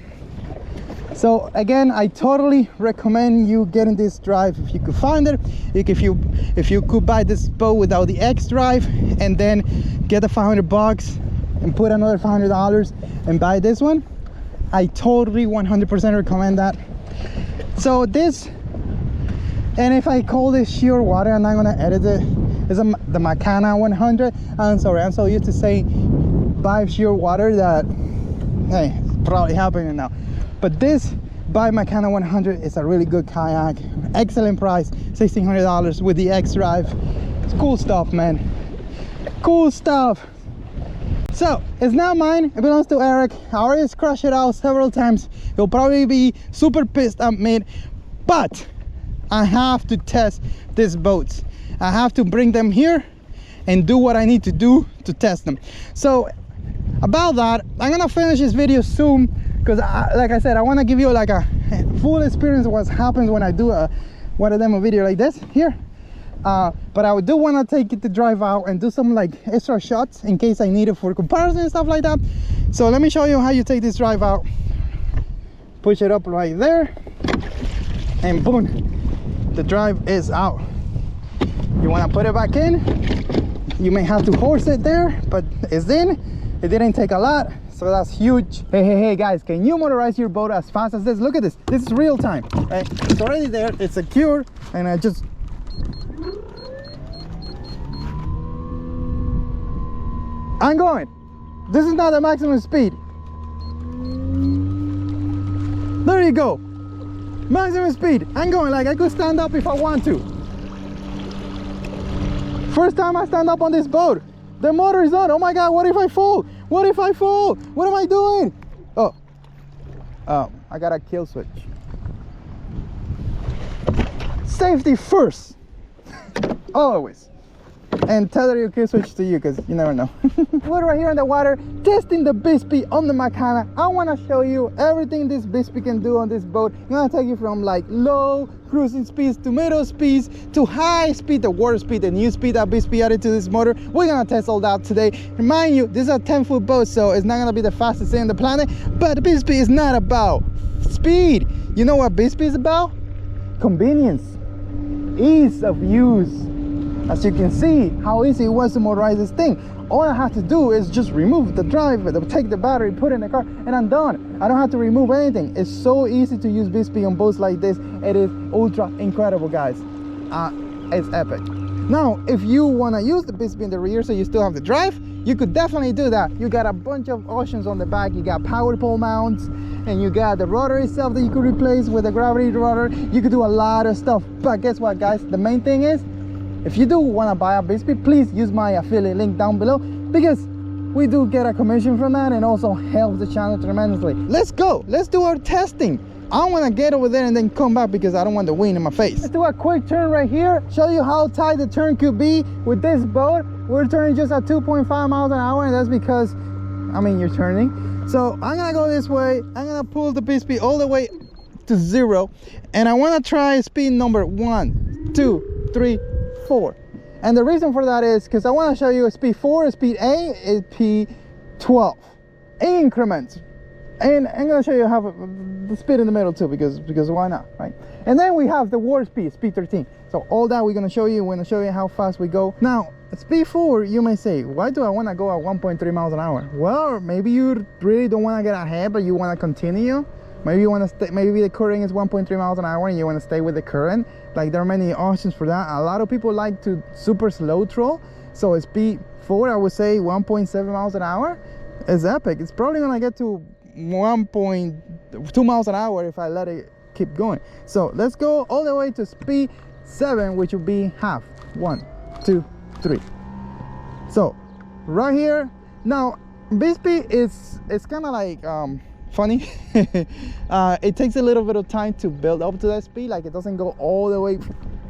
So again, I totally recommend you getting this drive if you could find it. If you could buy this boat without the X drive, and then get the $500 and put another $500 and buy this one, I totally 100% recommend that. So this, and if I call this Shearwater, I'm not gonna edit it. It's the Makana 100. I'm sorry, I'm so used to saying Vibe Shearwater that, hey, it's probably happening now. But this Vibe Makana 100 is a really good kayak. Excellent price, $1,600 with the X drive. It's cool stuff, man. Cool stuff. So it's not mine, it belongs to Eric. I already scratched it out several times. He'll probably be super pissed at me, but I have to test these boats. I have to bring them here and do what I need to do to test them. So about that, I'm gonna finish this video soon, because like I said, I want to give you like a full experience of what happens when I do a demo video like this here. But I do want to take it to drive out and do some like extra shots in case I need it for comparison and stuff like that. So let me show you how you take this drive out. Push it up right there, and boom, the drive is out. You want to put it back in, you may have to horse it there, but it's in. It didn't take a lot, so that's huge. Hey guys, can you motorize your boat as fast as this? Look at this, this is real time, right? It's already there, it's secure, and I just I'm going. This is not the maximum speed. There you go, maximum speed. I'm going, like I could stand up if I want to. First time I stand up on this boat. The motor is on. Oh my god, what if I fall? What if I fall? What am I doing? Oh, I got a kill switch. Safety first. Always. And tether your kill switch to you, because you never know. We're right here in the water testing the Bixpy on the Makana. I want to show you everything this Bixpy can do on this boat. I'm going to take you from like low cruising speeds to middle speeds to high speed, the water speed, the new speed that Bixpy added to this motor. We're going to test all that today. Remind you, this is a 10-foot boat, so it's not going to be the fastest thing on the planet, but Bixpy is not about speed. You know what Bixpy is about? Convenience, ease of use. As you can see how easy it was to motorize this thing. All I have to do is just remove the drive, take the battery, put it in the car, and I'm done. I don't have to remove anything. It's so easy to use Bixpy on boats like this. It is ultra incredible, guys. It's epic. Now, if you want to use the Bixpy in the rear so you still have the drive, you could definitely do that. You got a bunch of options on the back. You got power pole mounts, and you got the rudder itself that you could replace with a gravity rudder. You could do a lot of stuff. But guess what, guys? The main thing is, if you do want to buy a Bixpy, please use my affiliate link down below, because we do get a commission from that and also helps the channel tremendously. Let's go. Let's do our testing. I don't want to get over there and then come back because I don't want the wind in my face. Let's do a quick turn right here. Show you how tight the turn could be with this boat. We're turning just at 2.5 miles an hour, and that's because, I mean, you're turning. So I'm going to go this way. I'm going to pull the Bixpy all the way to 0. And I want to try speed number 1, 2, 3, 4. And the reason for that is because I want to show you a speed 4, speed A is P12 increments, and I'm going to show you how the speed in the middle too, because why not, right? And then we have the water speed 13. So all that we're going to show you. We're going to show you how fast we go. Now speed 4, you may say, why do I want to go at 1.3 miles an hour? Well, maybe you really don't want to get ahead, but you want to continue. Maybe you want to stay, maybe the current is 1.3 miles an hour and you want to stay with the current. Like, there are many options for that. A lot of people like to super slow troll. So speed 4, I would say 1.7 miles an hour is epic. It's probably going to get to 1.2 miles an hour if I let it keep going. So let's go all the way to speed 7, which will be half. 1, 2, 3. So right here. Now Bixpy it's kind of like funny. It takes a little bit of time to build up to that speed. Like, it doesn't go all the way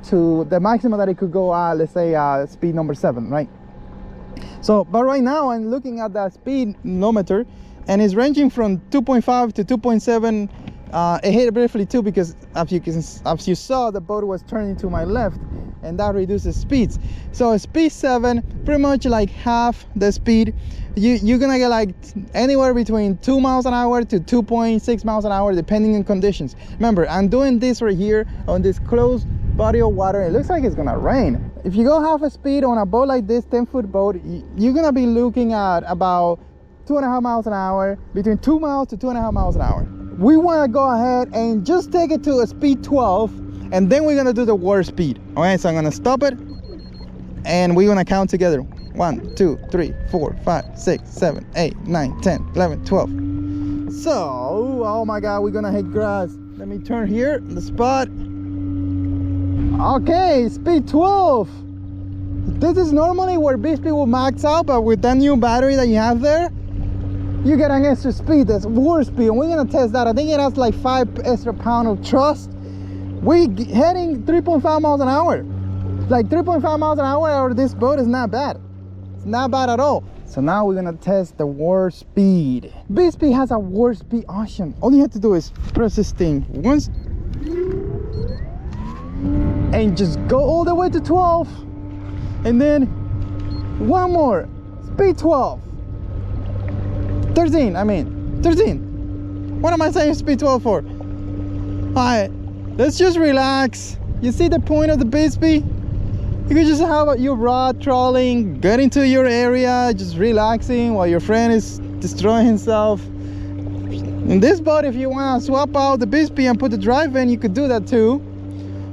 to the maximum that it could go at, let's say speed number 7, right? So but right now I'm looking at that speedometer, and it's ranging from 2.5 to 2.7. It hit briefly too, because as you saw, the boat was turning to my left, and that reduces speeds. So speed 7, pretty much like half the speed. You're gonna get like anywhere between 2 miles an hour to 2.6 miles an hour, depending on conditions. Remember, I'm doing this right here on this closed body of water. It looks like it's gonna rain. If you go half a speed on a boat like this, 10-foot boat, you're gonna be looking at about 2.5 miles an hour, between 2 miles to 2.5 miles an hour. We want to go ahead and just take it to a speed 12, and then we're gonna do the water speed. All right, so I'm gonna stop it, and we're gonna count together. 1, 2, 3, 4, 5, 6, 7, 8, 9, 10, 11, 12. So, oh my god, we're gonna hit grass. Let me turn here, the spot. Okay, speed 12. This is normally where Bixpy will max out, but with that new battery that you have there, you get an extra speed, that's warp speed, and we're gonna test that. I think it has like 5 extra pounds of thrust. We're heading 3.5 miles an hour. Like 3.5 miles an hour out of this boat is not bad. It's not bad at all. So now we're gonna test the warp speed. Bixpy has a warp speed option. All you have to do is press this thing once and just go all the way to 12, and then one more, speed 12. 13, I mean 13. What am I saying speed 12 for? Alright, let's just relax. You see the point of the Bixpy? You can just have your rod trolling, get into your area, just relaxing while your friend is destroying himself. In this boat, if you want to swap out the Bixpy and put the drive in, you could do that too.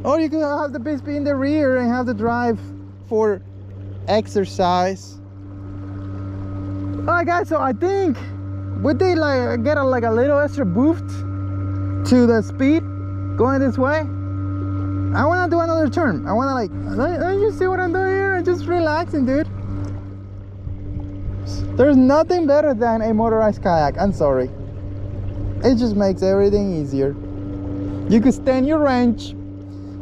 Or you could have the Bixpy in the rear and have the drive for exercise. Alright guys, so I think we did like get a little extra boost to the speed going this way. I want to do another turn. I want to like, don't you see what I'm doing here? I'm just relaxing, dude. There's nothing better than a motorized kayak. I'm sorry. It just makes everything easier. You could stand your wrench.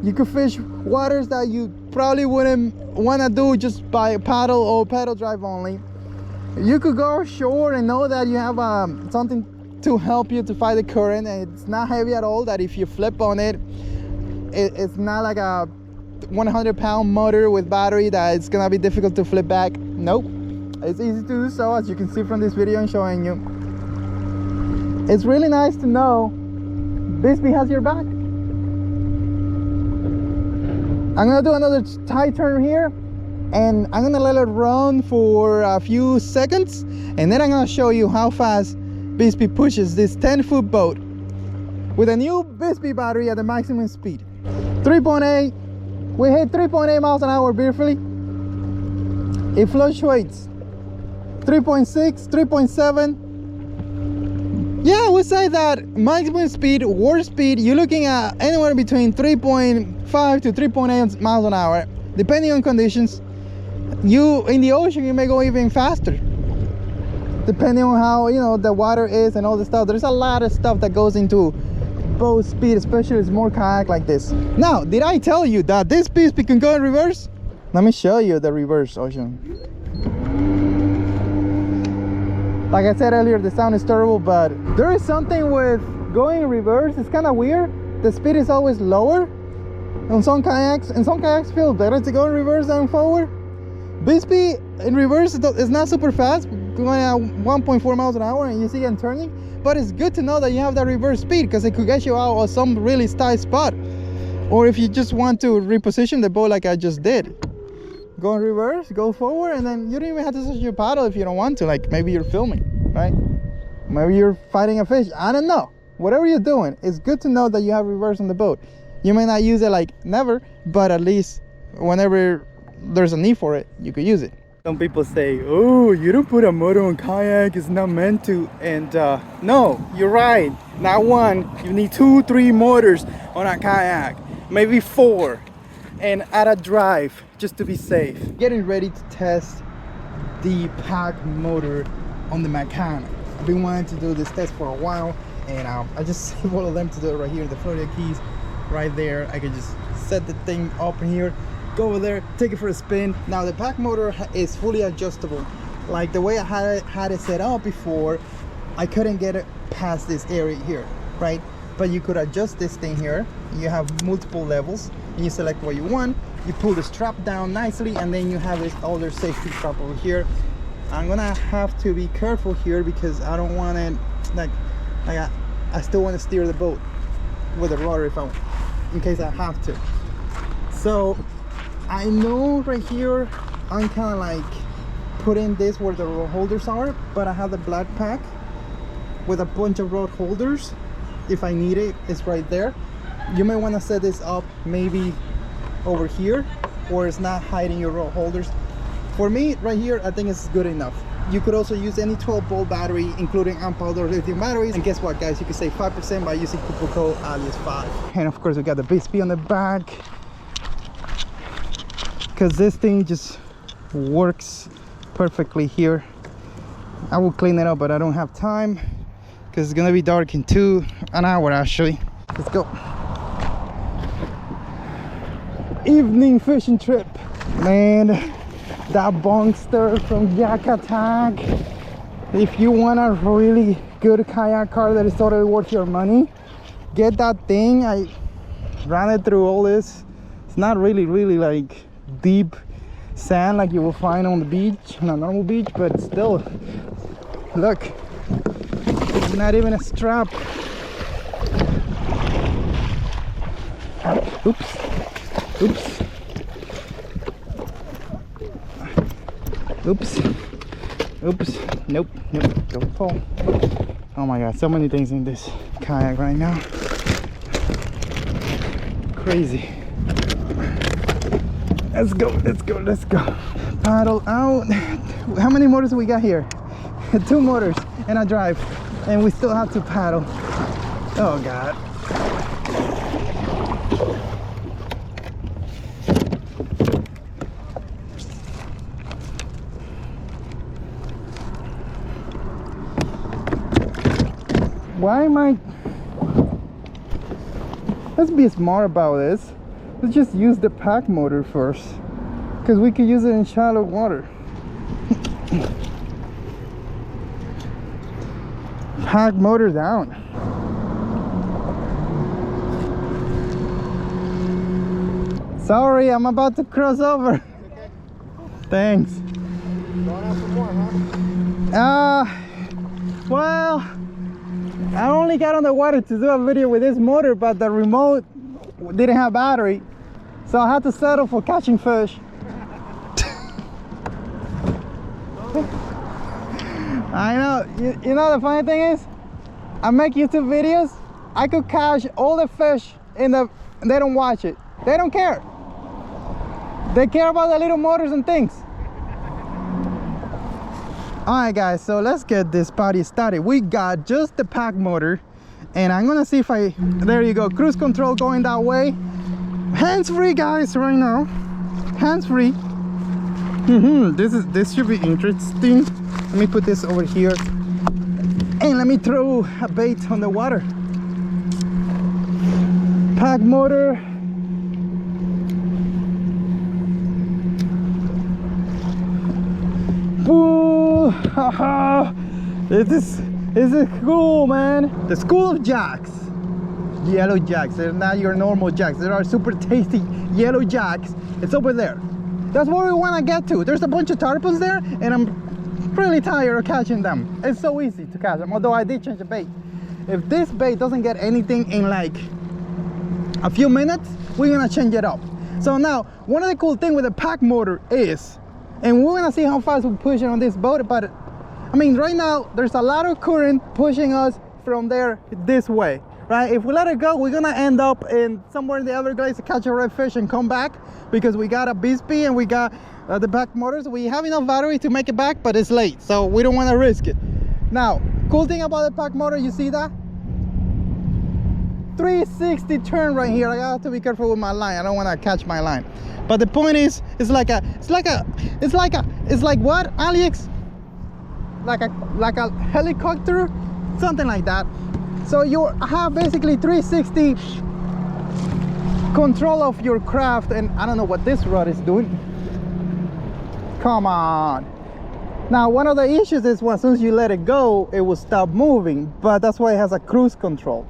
You could fish waters that you probably wouldn't want to do just by paddle or pedal drive only. You could go ashore and know that you have something to help you to fight the current, and it's not heavy at all, that if you flip on it, it's not like a 100-pound motor with battery that it's gonna be difficult to flip back. Nope, it's easy to do so, as you can see from this video I'm showing you. It's really nice to know Bixpy has your back. I'm gonna do another tight turn here, and I'm gonna let it run for a few seconds, and then I'm gonna show you how fast Bixpy pushes this 10-foot boat with a new Bixpy battery at the maximum speed. 3.8, we hit 3.8 miles an hour briefly. It fluctuates 3.6, 3.7. Yeah, we say that maximum speed, warp speed, you're looking at anywhere between 3.5 to 3.8 miles an hour, depending on conditions. You in the ocean, you may go even faster, depending on how, you know, the water is and all the stuff. There's a lot of stuff that goes into boat speed, especially small kayak like this. Now, did I tell you that this Bixpy can go in reverse? Let me show you the reverse ocean. Like I said earlier, the sound is terrible, but there is something with going in reverse. It's kind of weird. The speed is always lower on some kayaks, and some kayaks feel better to go in reverse than forward. Bixpy in reverse is not super fast, going at 1.4 miles an hour, and you see it turning. But it's good to know that you have that reverse speed, because it could get you out of some really tight spot. Or if you just want to reposition the boat like I just did, go in reverse, go forward, and then you don't even have to switch your paddle if you don't want to. Like maybe you're filming, right? Maybe you're fighting a fish. I don't know. Whatever you're doing, it's good to know that you have reverse on the boat. You may not use it like never, but at least whenever there's a need for it, you could use it. Some people say, oh, you don't put a motor on kayak, it's not meant to. And no, you're right. Not one, you need 2, 3 motors on a kayak, maybe 4, and add a drive just to be safe. Getting ready to test the pack motor on the Makana. I've been wanting to do this test for a while, and I just saved all of them to do it right here in the Florida Keys. Right there, I could just set the thing up in here, go over there, take it for a spin. Now the pack motor is fully adjustable. Like the way I had it set up before, I couldn't get it past this area here, right? But you could adjust this thing here. You have multiple levels, and you select what you want. You pull the strap down nicely, and then you have this other safety strap over here. I'm gonna have to be careful here because I don't want it I still want to steer the boat with a rudder if in case I have to. So I know right here I'm kind of like putting this where the rod holders are, but I have the black pack with a bunch of rod holders. If I need it, it's right there. You may want to set this up maybe over here, or it's not hiding your rod holders. For me, right here, I think it's good enough. You could also use any 12-volt battery, including amp-powered lithium batteries. And guess what, guys? You can save 5% by using coupon code Aliex5. And of course, we got the Bixpy on the back, because this thing just works perfectly here. I will clean it up, but I don't have time because it's gonna be dark in an hour actually. Let's go. Evening fishing trip. Man, that bongster from Kayak. If you want a really good kayak car that is totally worth your money, get that thing. I ran it through all this. It's not really like deep sand like you will find on the beach, on a normal beach, but still, look, it's not even a strap. Oops. Nope, don't fall. Oh my god, so many things in this kayak right now. Crazy. Let's go. Paddle out. How many motors we got here? 2 motors and a drive, and we still have to paddle. Oh god. Why am I? Let's be smart about this. Let's just use the pack motor first, because we could use it in shallow water. Pack motor down. Sorry, I'm about to cross over. Thanks. Going out for more, huh? Well, I only got on the water to do a video with this motor, but the remote didn't have battery, so I had to settle for catching fish. I know. You know the funny thing is, I make YouTube videos, I could catch all the fish in the, they don't watch it. They don't care. They care about the little motors and things. Alright guys, so let's get this party started. We got just the pack motor, and I'm gonna see if there you go, cruise control going that way. Hands free guys right now. Hands free. This should be interesting. Let me put this over here and let me throw a bait on the water. Pack motor. Boo! This is cool, man. The school of jacks. Yellow jacks. They're not your normal jacks. There are super tasty yellow jacks. It's over there. That's where we want to get to. There's a bunch of tarpons there, and I'm really tired of catching them. It's so easy to catch them, although I did change the bait. If this bait doesn't get anything in like a few minutes, we're gonna change it up. So now, one of the cool things with the pack motor is, and we're gonna see how fast we push it on this boat, but I mean, right now there's a lot of current pushing us from there this way, right? If we let it go, we're gonna end up in somewhere in the Everglades to catch a redfish and come back, because we got a Bixpy and we got the back motors. We have enough battery to make it back, but it's late, so we don't want to risk it. Now, cool thing about the pack motor, you see that 360 turn right here. I have to be careful with my line. I don't want to catch my line, but the point is, it's like what, Aliex? Like a helicopter, something like that. So you have basically 360 control of your craft, and I don't know what this rod is doing. Come on. Now, one of the issues is, as soon as you let it go, it will stop moving, but that's why it has a cruise control.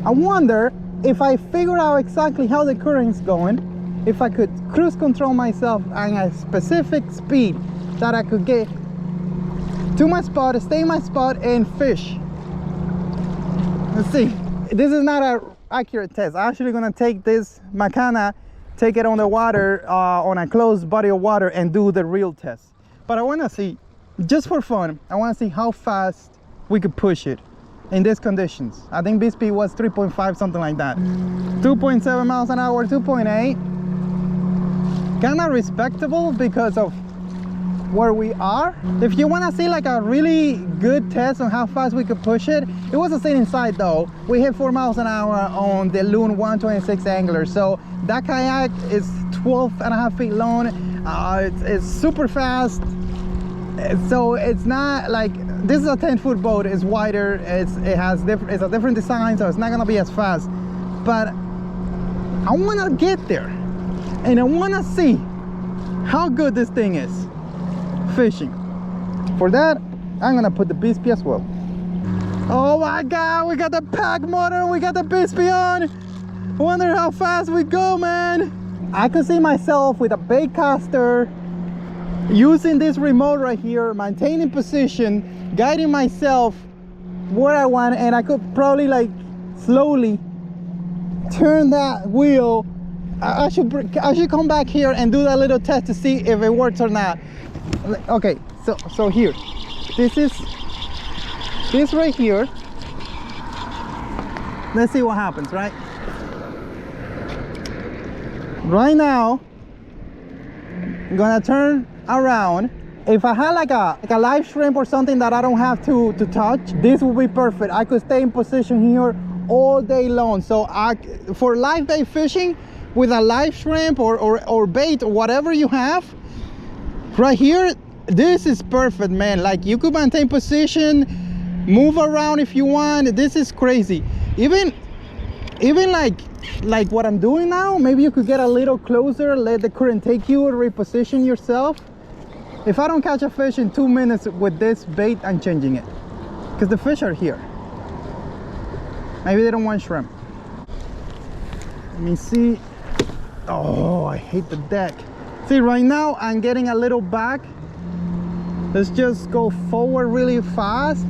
I wonder if I figure out exactly how the current's going, if I could cruise control myself at a specific speed that I could get to my spot, stay in my spot, and fish. Let's see. This is not an accurate test. I'm actually gonna take this Makana, take it on the water, on a closed body of water, and do the real test. But I wanna see, just for fun, I wanna see how fast we could push it in these conditions. I think Bixpy was 3.5, something like that. 2.7 miles an hour, 2.8. Kinda respectable because of where we are. If you want to see like a really good test on how fast we could push it, it was a sitting side though. We hit 4 miles an hour on the Loon 126 angler, so that kayak is 12.5 feet long. It's super fast. So it's not like, this is a 10-foot boat. It's wider. It's a different design, so it's not gonna be as fast. But I wanna get there, and I wanna see how good this thing is fishing. For that, I'm gonna put the Bixpy as well. Oh my God, we got the pack motor, we got the Bixpy on. I wonder how fast we go, man. I could see myself with a bait caster, using this remote right here, maintaining position, guiding myself where I want, and I could probably like slowly turn that wheel. I should come back here and do that little test to see if it works or not. Okay, so here, this right here. Let's see what happens, right? Right now, I'm gonna turn around. If I had like a live shrimp or something that I don't have to touch, this would be perfect. I could stay in position here all day long. So for live bait fishing with a live shrimp or bait or whatever you have, right here, this is perfect, man. Like, you could maintain position, move around if you want. This is crazy. Even like what I'm doing now, maybe you could get a little closer, let the current take you, reposition yourself. If I don't catch a fish in 2 minutes with this bait, I'm changing it, because the fish are here. Maybe they don't want shrimp. Let me see. Oh, I hate the deck. See, right now I'm getting a little back. Let's just go forward really fast.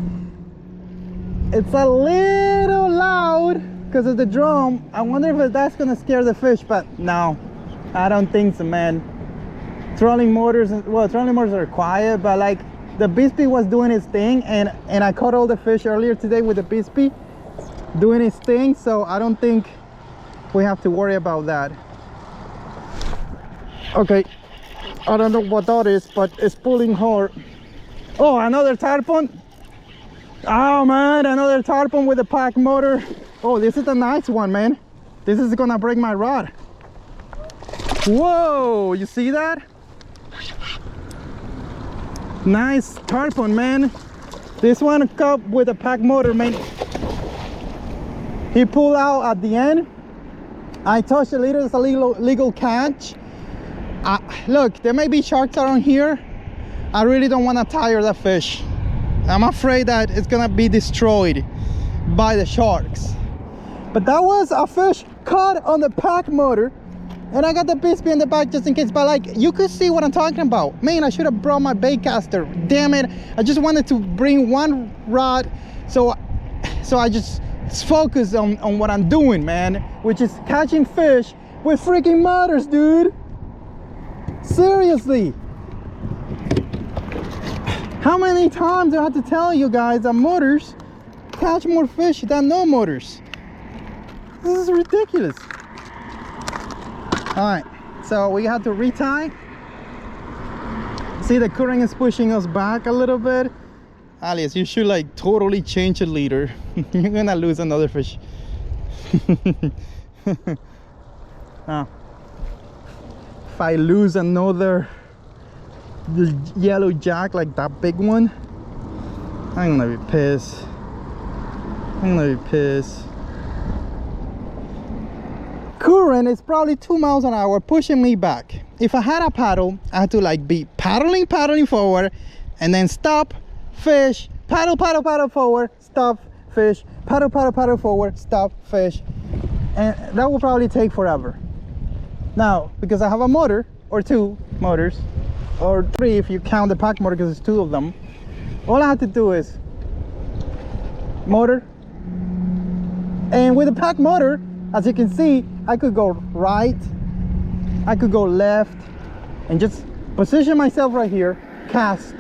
It's a little loud because of the drum. I wonder if that's gonna scare the fish, but no, I don't think so, man. Trolling motors, well, trolling motors are quiet, but like the Bixpy was doing its thing, and I caught all the fish earlier today with the Bixpy doing its thing, so I don't think we have to worry about that. Okay, I don't know what that is, but it's pulling hard. Oh, another tarpon. Oh man, another tarpon with a pack motor. Oh, this is a nice one, man. This is gonna break my rod. Whoa, you see that? Nice tarpon, man. This one caught with a pack motor, man. He pulled out at the end. I touched the leader. It's a legal catch. Look, there may be sharks around here. I really don't want to tire the fish. I'm afraid that it's gonna be destroyed by the sharks. But that was a fish caught on the pack motor, and I got the Bixpy in the back just in case. But like, you could see what I'm talking about. Man, I should have brought my bait caster. Damn it, I just wanted to bring one rod, so I just focus on what I'm doing, man, which is catching fish with freaking motors, dude. Seriously, how many times do I have to tell you guys that motors catch more fish than no motors? This is ridiculous. All right, so we have to retie. See, the current is pushing us back a little bit. Aliex, you should like totally change the leader. You're gonna lose another fish. If I lose another yellow jack like that big one, I'm gonna be pissed. I'm gonna be pissed. Current is probably 2 miles an hour pushing me back. If I had a paddle, I had to like be paddling forward, and then stop, fish, paddle forward, stop, fish, paddle forward, stop, fish, and that will probably take forever. Now, because I have a motor, or 2 motors, or 3 if you count the pack motor, because it's 2 of them, all I have to do is motor, and with the pack motor, as you can see, I could go right, I could go left, and just position myself right here, cast,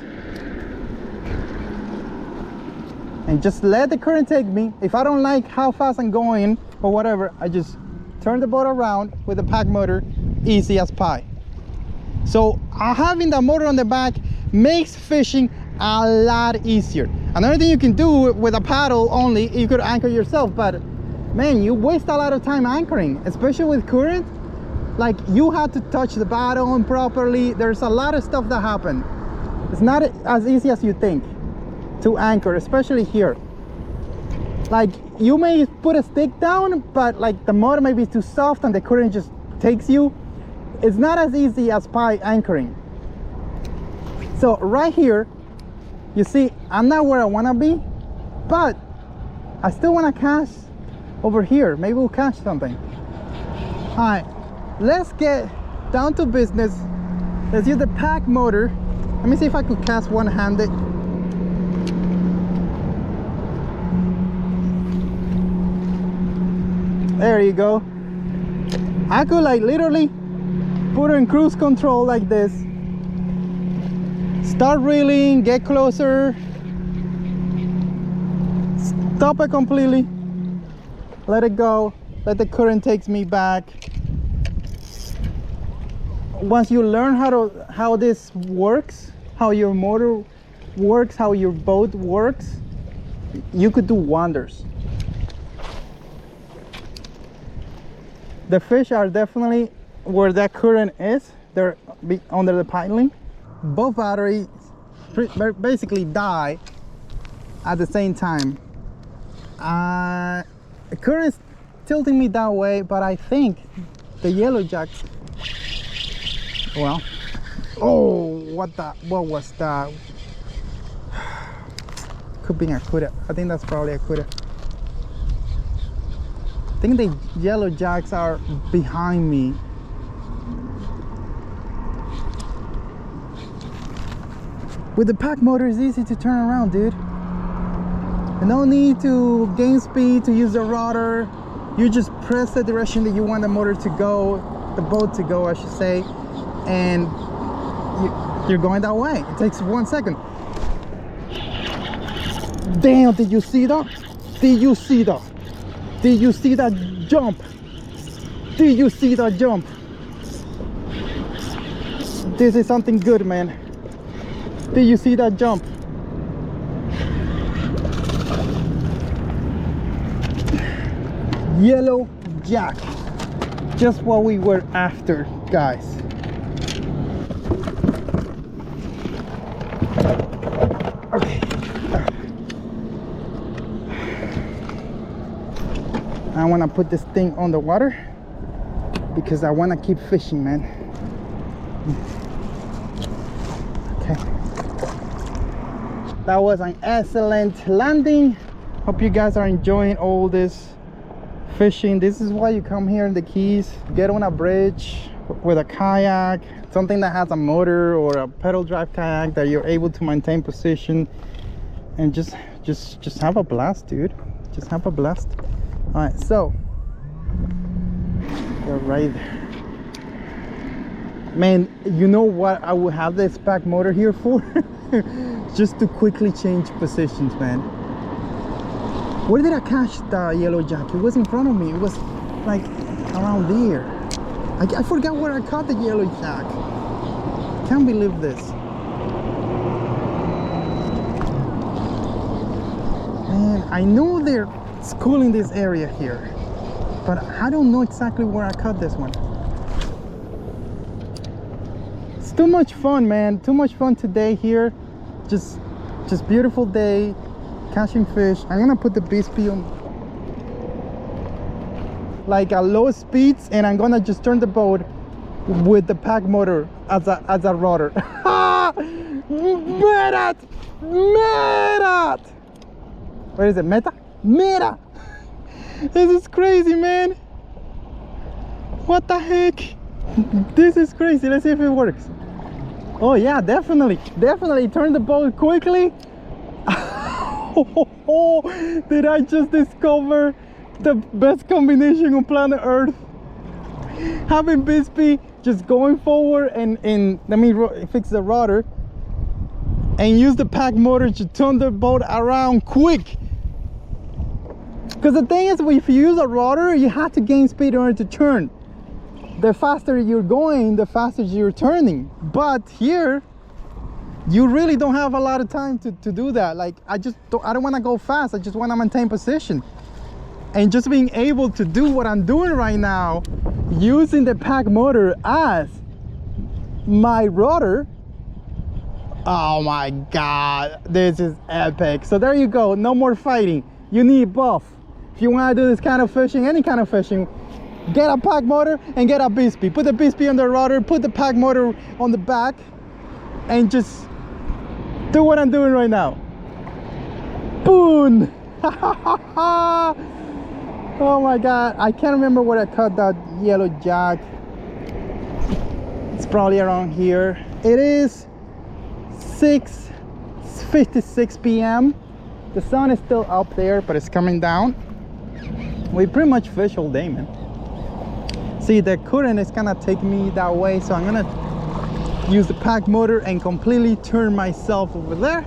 and just let the current take me. If I don't like how fast I'm going or whatever, I just turn the boat around with the pack motor, easy as pie. So having the motor on the back makes fishing a lot easier. Another thing you can do with a paddle only, you could anchor yourself, but man, you waste a lot of time anchoring, especially with current. like you had to touch the bottom properly. There's a lot of stuff that happened. It's not as easy as you think to anchor, especially here. Like you may put a stick down, but like the motor may be too soft and the current just takes you. It's not as easy as pie anchoring. So right here, you see, I'm not where I want to be, but I still want to cast over here. Maybe we'll catch something. All right, let's get down to business. Let's use the pack motor. Let me see if I could cast one-handed. There you go. I could like literally put her in cruise control like this. Start reeling, get closer. Stop it completely. Let it go. Let the current takes me back. Once you learn how this works, how your motor works, how your boat works, you could do wonders. The fish are definitely where that current is. They're under the piling. Both batteries basically die at the same time. The current's tilting me that way, but I think the yellow jacks. Well, oh, what was that? Could be a cuda. I think that's probably a cuda. I think the yellow jacks are behind me. With the pack motor, it's easy to turn around, dude. And no need to gain speed to use the rudder. You just press the direction that you want the motor to go, the boat to go, I should say, and you're going that way. It takes 1 second. Damn, did you see that? Did you see that? Did you see that jump? Did you see that jump? This is something good, man. Did you see that jump? Yellow jack. Just what we were after, guys. Okay. I want to put this thing on the water because I want to keep fishing, man. Okay. That was an excellent landing. Hope you guys are enjoying all this fishing. This is why you come here in the Keys. Get on a bridge with a kayak, something that has a motor or a pedal drive kayak that you're able to maintain position and just have a blast, dude. Just have a blast. All right, so you're right there. Man, you know what I would have this pack motor here for? Just to quickly change positions, man. Where did I catch the yellow jack? It was in front of me. It was like around there. I forgot where I caught the yellow jack. Can't believe this. Man, I know they're school in this area here, but I don't know exactly where I caught this one. It's too much fun, man. Too much fun today here. Just beautiful day, catching fish. I'm gonna put the Bixpy on like a low speeds, and I'm gonna just turn the boat with the pack motor as a rudder. Meta! What is it? Meta! This is crazy, man. What the heck? This is crazy. Let's see if it works. Oh yeah, definitely turn the boat quickly. Did I just discover the best combination on planet Earth? Having Bixpy just going forward and let me fix the rudder and use the pack motor to turn the boat around quick. Because the thing is, if you use a rudder, you have to gain speed in order to turn. The faster you're going, the faster you're turning. But here, you really don't have a lot of time to do that. Like, I don't want to go fast. I just want to maintain position. And just being able to do what I'm doing right now, using the pack motor as my rudder. Oh my god, this is epic. So there you go, no more fighting. You need both. If you want to do this kind of fishing, any kind of fishing, get a pack motor and get a Bixpy. Put the Bixpy on the rudder, put the pack motor on the back, and just do what I'm doing right now. Boom! Oh my god, I can't remember where I caught that yellow jack. It's probably around here. It is 6:56 p.m. The sun is still up there, but it's coming down. We pretty much fish all day, man. See, the current is gonna take me that way, so I'm gonna use the pack motor and completely turn myself over there.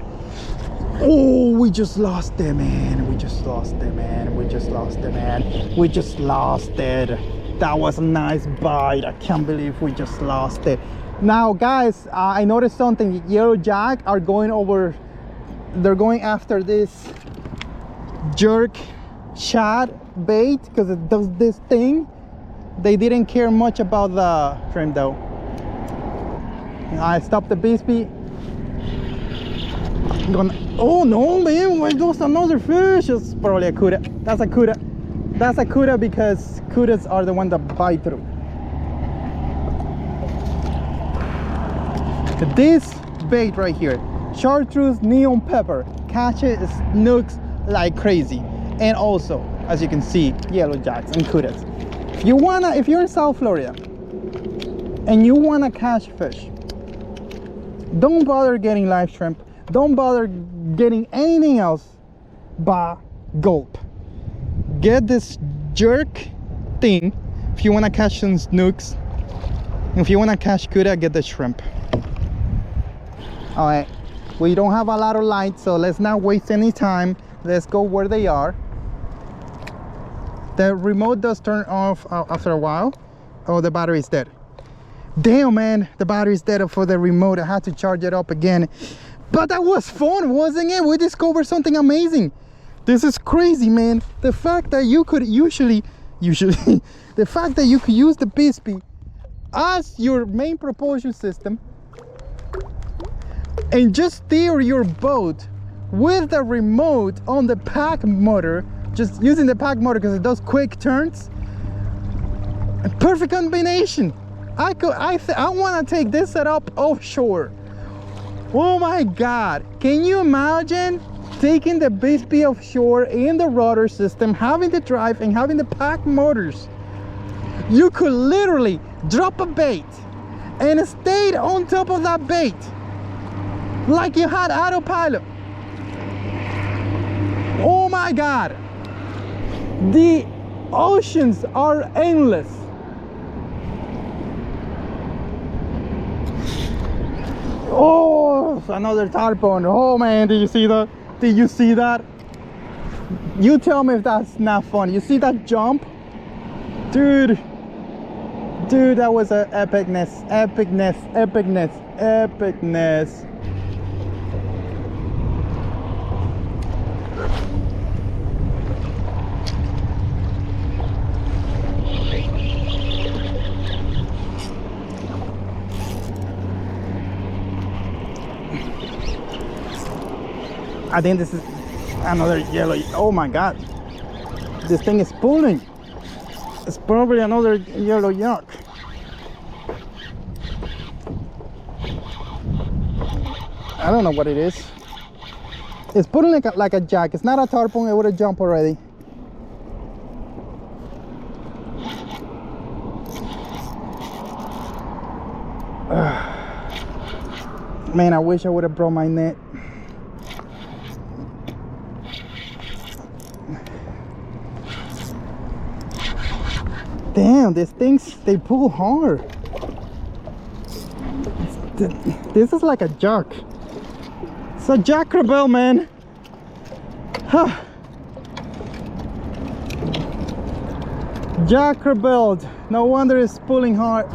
Oh, we just lost it, man. We just lost it, man. We just lost it, man. We just lost it. That was a nice bite. I can't believe we just lost it. Now guys, I noticed something. Yellow jack are going over, they're going after this jerk shad bait because it does this thing. They didn't care much about the trim though. I stopped the Bixpy. Oh no, man, why goes another fish? It's probably a cuda. That's a cuda. That's a cuda because cudas are the one that bite through. This bait right here, chartreuse neon pepper, catches snooks like crazy. And also, as you can see, yellow jacks and cudas. If you're in South Florida and you wanna catch fish, don't bother getting live shrimp. Don't bother getting anything else but gulp. Get this jerk thing if you wanna catch some snooks. If you wanna catch cuda, get the shrimp. All right, we don't have a lot of light, so let's not waste any time. Let's go where they are. The remote does turn off after a while. Oh, the battery is dead. Damn, man, the battery is dead for the remote. I had to charge it up again. But that was fun, wasn't it? We discovered something amazing. This is crazy, man. The fact that you could the fact that you could use the Bixpy as your main propulsion system and just steer your boat with the remote on the pack motor, just using the pack motor because it does quick turns. A perfect combination. I want to take this setup offshore. Oh my god, can you imagine taking the Bixpy offshore in the rudder system, having the drive and having the pack motors? You could literally drop a bait and stay on top of that bait like you had autopilot. Oh my god, the oceans are endless. Oh, another tarpon. Oh man, did you see that? Did you see that? You tell me if that's not fun. You see that jump? Dude, that was an epicness. I think this is another yellow. Oh my god, this thing is pulling. It's probably another yellow yak. I don't know what it is. It's pulling like a jack. It's not a tarpon. It would have jumped already. Man, I wish I would have brought my net. Damn, these things, they pull hard. This is like a jack. It's a jackrabbit, man. Huh. Jackrabbit. No wonder it's pulling hard.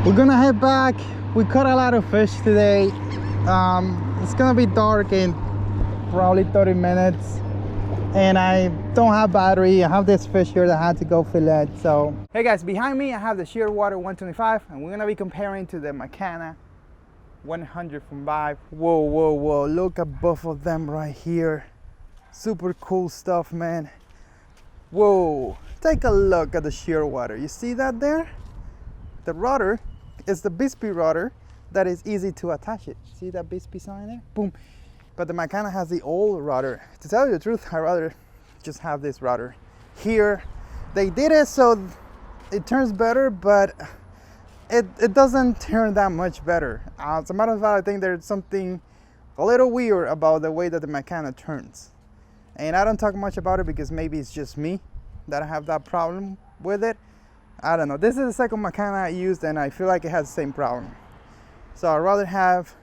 We're gonna head back. We caught a lot of fish today. It's gonna be dark in probably 30 minutes. And I don't have battery. I have this fish here that I had to go fillet. So, hey guys, behind me I have the Shearwater 125, and we're gonna be comparing to the Makana 100 from Vibe. Whoa, whoa, whoa! Look at both of them right here. Super cool stuff, man. Whoa! Take a look at the Shearwater. You see that there? The rudder is the Bixpy rudder that is easy to attach it. See that Bixpy sign there? Boom. But the Makana has the old rudder. To tell you the truth, I'd rather just have this rudder. Here, they did it so it turns better, but it doesn't turn that much better. As a matter of fact, I think there's something a little weird about the way that the Makana turns. And I don't talk much about it because maybe it's just me that I have that problem with it. I don't know. This is the second Makana I used and I feel like it has the same problem. So I'd rather have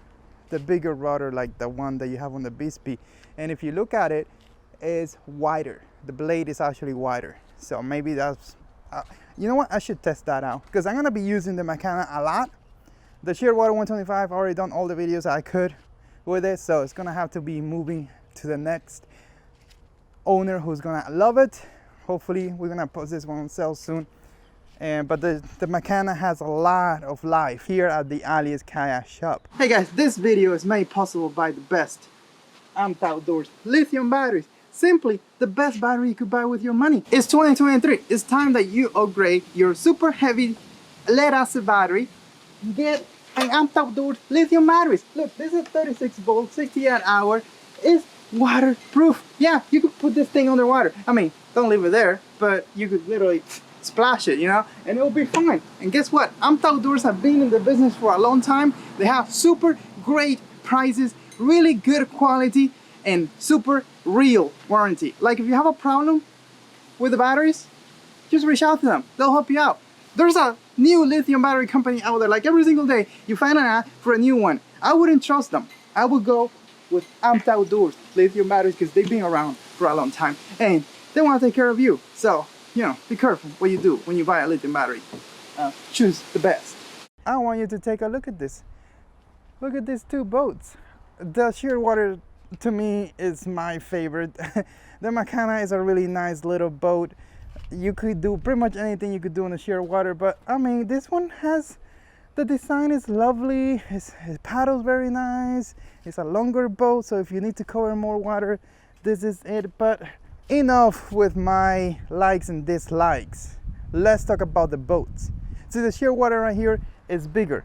the bigger rudder like the one that you have on the Bixpy. And if you look at it, it's wider. The blade is actually wider. So maybe that's, you know what? I should test that out because I'm gonna be using the Makana a lot. The Shearwater 125, I've already done all the videos I could with it. So it's gonna have to be moving to the next owner who's gonna love it. Hopefully we're gonna post this one on sale soon. But the Makana has a lot of life here at the Aliex Kayak shop. Hey guys, this video is made possible by the best Manta Outdoors lithium batteries. Simply the best battery you could buy with your money. It's 2023. It's time that you upgrade your super heavy lead acid battery. Get an Manta Outdoors lithium batteries. Look, this is 36 volts, 60 watt hour. It's waterproof. Yeah, you could put this thing underwater. I mean, don't leave it there, but you could literally splash it, you know, and it'll be fine. And guess what? Manta Outdoors have been in the business for a long time. They have super great prices, really good quality, and super real warranty. Like if you have a problem with the batteries, just reach out to them. They'll help you out. There's a new lithium battery company out there. Like every single day, you find an ad for a new one. I wouldn't trust them. I would go with Manta Outdoors lithium batteries because they've been around for a long time and they want to take care of you. So, you know, be careful what you do when you buy a lithium battery. Choose the best. I want you to take a look at this. Look at these two boats. The Shearwater to me is my favorite. The Makana is a really nice little boat. You could do pretty much anything you could do in the Shearwater, but I mean, this one has, the design is lovely. It paddles very nice. It's a longer boat, so if you need to cover more water, this is it. But enough with my likes and dislikes. Let's talk about the boats. See, the Shearwater right here is bigger.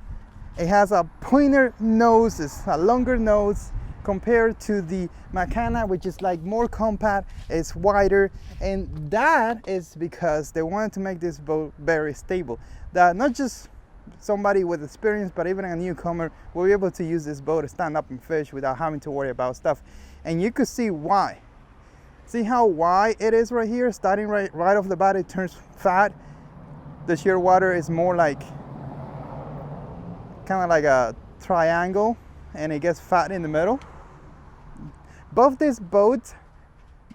It has a pointer nose, it's a longer nose compared to the Makana, which is like more compact, it's wider, and that is because they wanted to make this boat very stable. That not just somebody with experience, but even a newcomer will be able to use this boat to stand up and fish without having to worry about stuff. And you could see why. See how wide it is right here? Starting right off the bat, it turns fat. The Shearwater is more like, kind of like a triangle, and it gets fat in the middle. Both these boats,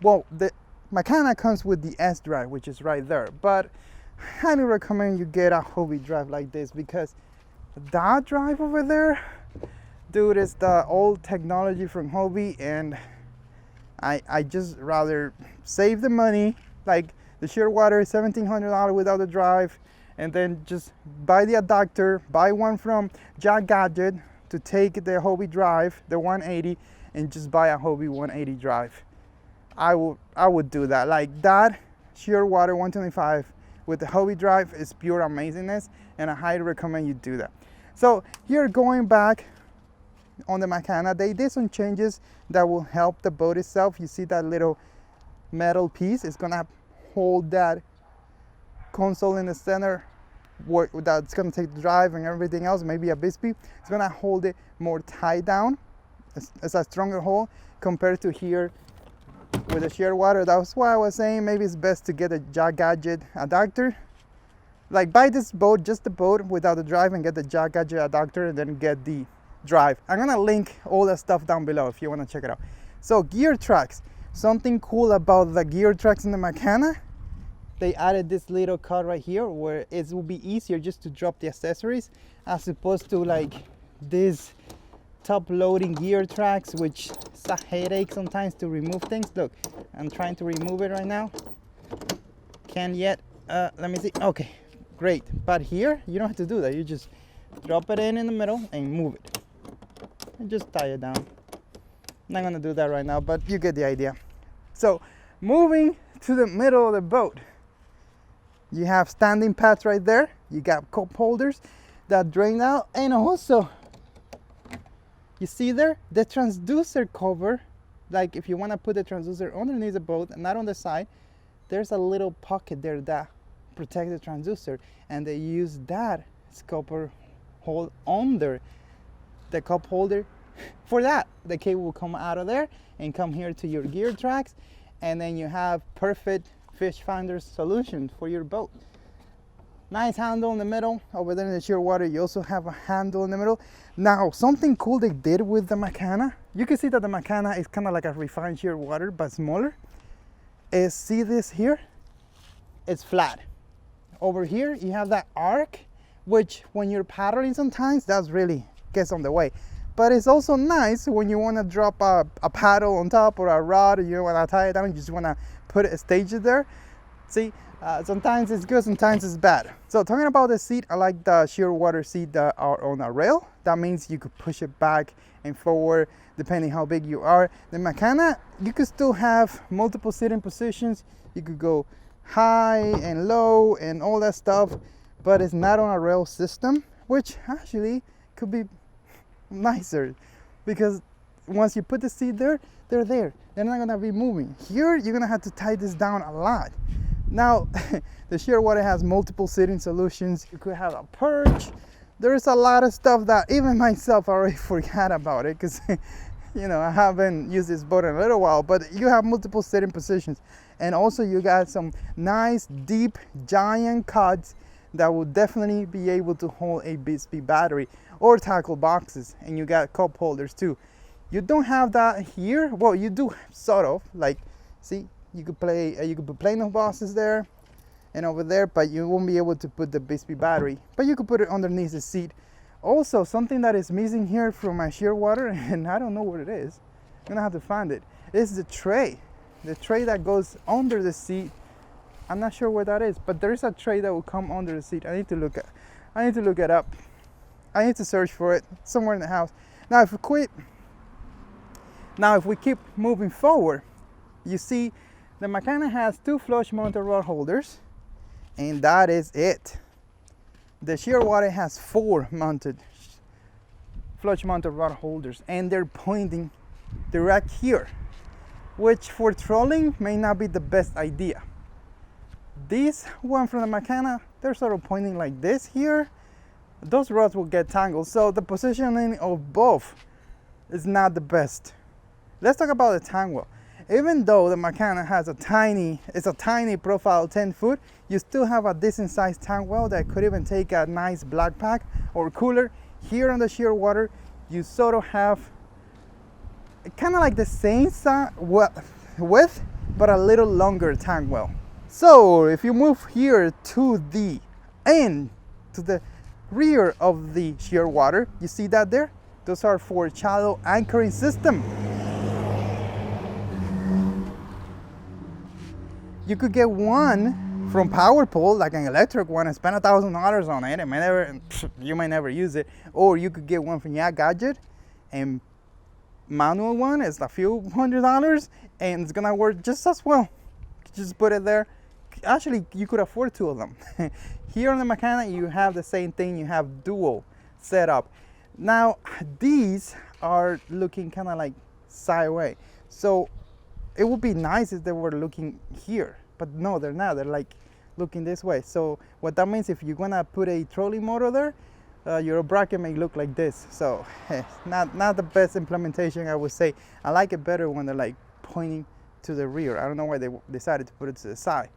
well, the Makana comes with the S drive, which is right there, but I highly recommend you get a Hobie drive like this because that drive over there, dude, is the old technology from Hobie, and I just rather save the money. Like the Shearwater is $1,700 without the drive, and then just buy the adapter, buy one from Jack Gadget to take the Hobie drive, the 180, and just buy a Hobie 180 drive. I would do that. Like that Shearwater 125 with the Hobie drive is pure amazingness, and I highly recommend you do that. So here, going back on the Makana, they did some changes that will help the boat itself. You see that little metal piece? It's gonna hold that console in the center that's gonna take the drive and everything else, maybe a Bixpy. It's gonna hold it more tied down. It's a stronger hold compared to here with the Shearwater. That's why I was saying maybe it's best to get a Jack Gadget adapter. Like buy this boat, just the boat without the drive, and get the Jack Gadget adapter and then get the drive. I'm gonna link all that stuff down below if you want to check it out. So gear tracks, something cool about the gear tracks in the Makana, they added this little cut right here where it will be easier just to drop the accessories as opposed to like this top loading gear tracks, which is a headache sometimes to remove things. Look, I'm trying to remove it right now. Can't yet. Let me see. Okay, great. But here, you don't have to do that. You just drop it in the middle and move it. And just tie it down. I'm not gonna do that right now, but you get the idea. So, moving to the middle of the boat, you have standing pads right there. You got cup holders that drain out, and also, you see there, the transducer cover, like if you wanna put the transducer underneath the boat and not on the side, there's a little pocket there that protects the transducer, and they use that scupper hole under the cup holder for that. The cable will come out of there and come here to your gear tracks, and then you have perfect fish finder solution for your boat. Nice handle in the middle. Over there in the Shearwater, you also have a handle in the middle. Now, something cool they did with the Makana, you can see that the Makana is kind of like a refined Shearwater, but smaller. Is, see this here? It's flat. Over here, you have that arc, which when you're paddling sometimes, that's really gets on the way. But it's also nice when you want to drop a paddle on top or a rod, and you don't want to tie it down, you just want to put it, stage it there. See, sometimes it's good, sometimes it's bad. So talking about the seat, I like the Shearwater seat that are on a rail. That means you could push it back and forward depending how big you are. The Makana, you could still have multiple sitting positions. You could go high and low and all that stuff, but it's not on a rail system, which actually could be nicer, because once you put the seat there, they're there. They're not gonna be moving. Here, you're gonna have to tie this down a lot. Now, the Shearwater has multiple sitting solutions. You could have a perch. There's a lot of stuff that even myself already forgot about it, because you know, I haven't used this boat in a little while, but you have multiple sitting positions. And also you got some nice, deep, giant cuts that will definitely be able to hold a Bixpy battery or tackle boxes. And you got cup holders too. You don't have that here. Well, you do sort of, like, see, you could put plano boxes there and over there, but you won't be able to put the Bixpy battery, but you could put it underneath the seat. Also, something that is missing here from my Shearwater, and I don't know what it is, I'm gonna have to find it, is the tray that goes under the seat. I'm not sure what that is, but there is a tray that will come under the seat. I need to look it up. I need to search for it somewhere in the house. Now if we keep moving forward, you see the Makana has 2 flush mounted rod holders, and that is it. The Shearwater has 4 mounted flush mounted rod holders, and they're pointing direct here, which for trolling may not be the best idea. This one from the Makana, they're sort of pointing like this here. Those rods will get tangled, so the positioning of both is not the best. Let's talk about the tang well. Even though the Makana has a tiny profile 10 foot, you still have a decent sized tang well that could even take a nice black pack or cooler. Here on the Shearwater, you sort of have kind of like the same width, but a little longer tang well. So if you move here to the end, to the rear of the Shearwater, you see that there? Those are for shallow anchoring system. You could get one from Power Pole, like an electric one, and spend $1,000 on it. You might never use it. Or you could get one from Yak Gadget, and manual one is a few $100s, and it's gonna work just as well. Just put it there. Actually, you could afford 2 of them. Here on the Makana, you have the same thing. You have dual setup. Now, these are looking kind of like sideways. So it would be nice if they were looking here, but no, they're not. They're like looking this way. So what that means, if you're gonna put a trolley motor there, your bracket may look like this. So not the best implementation, I would say. I like it better when they're like pointing to the rear. I don't know why they decided to put it to the side.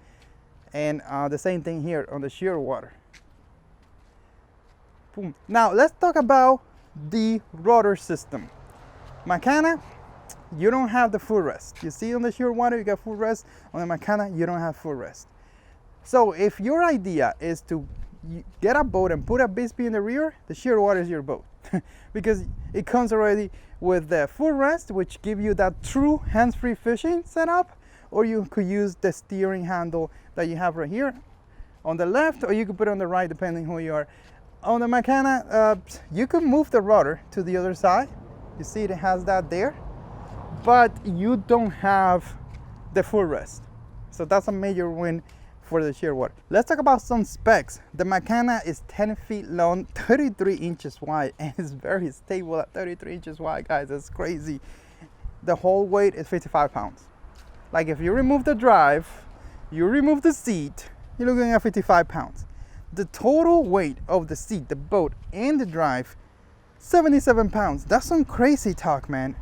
And the same thing here on the Shearwater. Boom. Now let's talk about the rudder system. Makana, you don't have the footrest. You see on the Shearwater, you got footrest. On the Makana, you don't have footrest. So if your idea is to get a boat and put a Bixpy in the rear, the Shearwater is your boat. because it comes already with the footrest, which give you that true hands-free fishing setup, or you could use the steering handle that you have right here on the left, or you could put it on the right depending who you are. On the Makana, you could move the rudder to the other side. You see it has that there, but you don't have the footrest. So that's a major win for the Shearwater. Let's talk about some specs. The Makana is 10 feet long, 33 inches wide, and it's very stable at 33 inches wide, guys. That's crazy. The whole weight is 55 pounds. Like if you remove the drive, you remove the seat, you're looking at 55 pounds. The total weight of the seat, the boat, and the drive, 77 pounds. That's some crazy talk, man.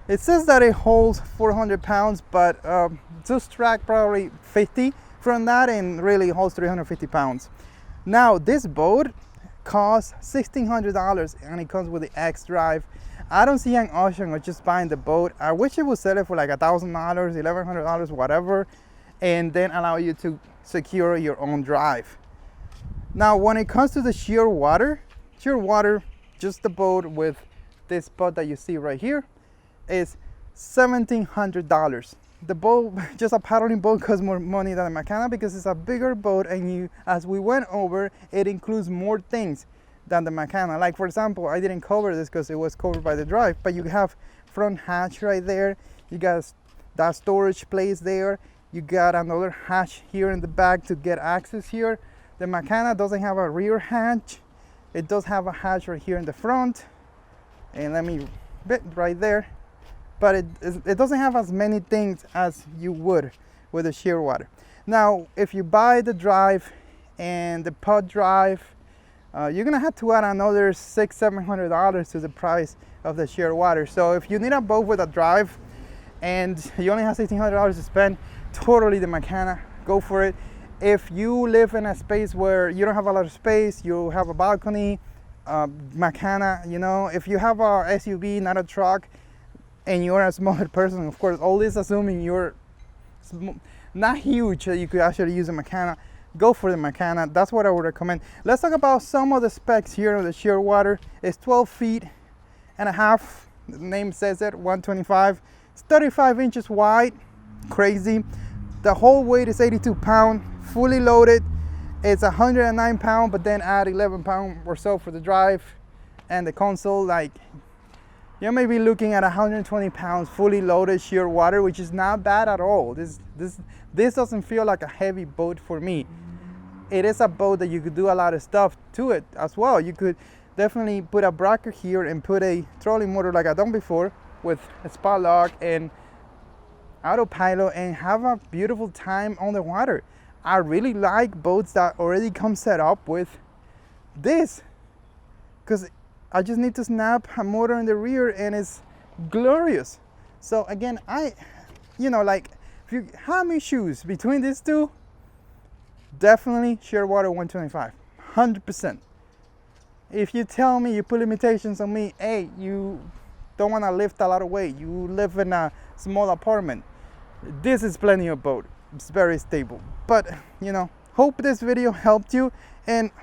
It says that it holds 400 pounds, but subtract probably 50 from that and really holds 350 pounds. Now, this boat costs $1,600 and it comes with the X drive. I don't see an option of just buying the boat. I wish it would sell it for like $1,000, $1,100, whatever, and then allow you to secure your own drive. Now, when it comes to the Shearwater, just the boat with this boat that you see right here, is $1,700. The boat, just a paddling boat, costs more money than a Makana because it's a bigger boat, and as we went over, it includes more things than the Makana. Like for example, I didn't cover this because it was covered by the drive, but you have front hatch right there. You got that storage place there. You got another hatch here in the back to get access here. The Makana doesn't have a rear hatch. It does have a hatch right here in the front, and let me bit right there. But it doesn't have as many things as you would with a Shearwater. Now, if you buy the drive and the pod drive, you're gonna have to add another $600-700 to the price of the Shearwater. So if you need a boat with a drive and you only have $1,600 to spend, totally the Makana, go for it. If you live in a space where you don't have a lot of space, you have a balcony, Makana, you know, if you have a SUV, not a truck, and you're a smaller person, of course, all this assuming you're not huge, you could actually use a Makana, go for the Makana. That's what I would recommend. Let's talk about some of the specs here of the Shearwater. It's 12 feet and a half. The name says it, 125. It's 35 inches wide, crazy. The whole weight is 82 pounds, fully loaded. It's 109 pounds, but then add 11 pounds or so for the drive and the console. Like, you may be looking at 120 pounds fully loaded Shearwater, which is not bad at all. This doesn't feel like a heavy boat for me. It is a boat that you could do a lot of stuff to it as well. You could definitely put a bracket here and put a trolling motor like I've done before with a spot lock and autopilot and have a beautiful time on the water. I really like boats that already come set up with this, because I just need to snap a motor in the rear and it's glorious. So again, like if you have me choose between these two, definitely Shearwater 125, 100%. If you tell me you put limitations on me, hey, you don't want to lift a lot of weight, you live in a small apartment, this is plenty of boat. It's very stable. But hope this video helped you, and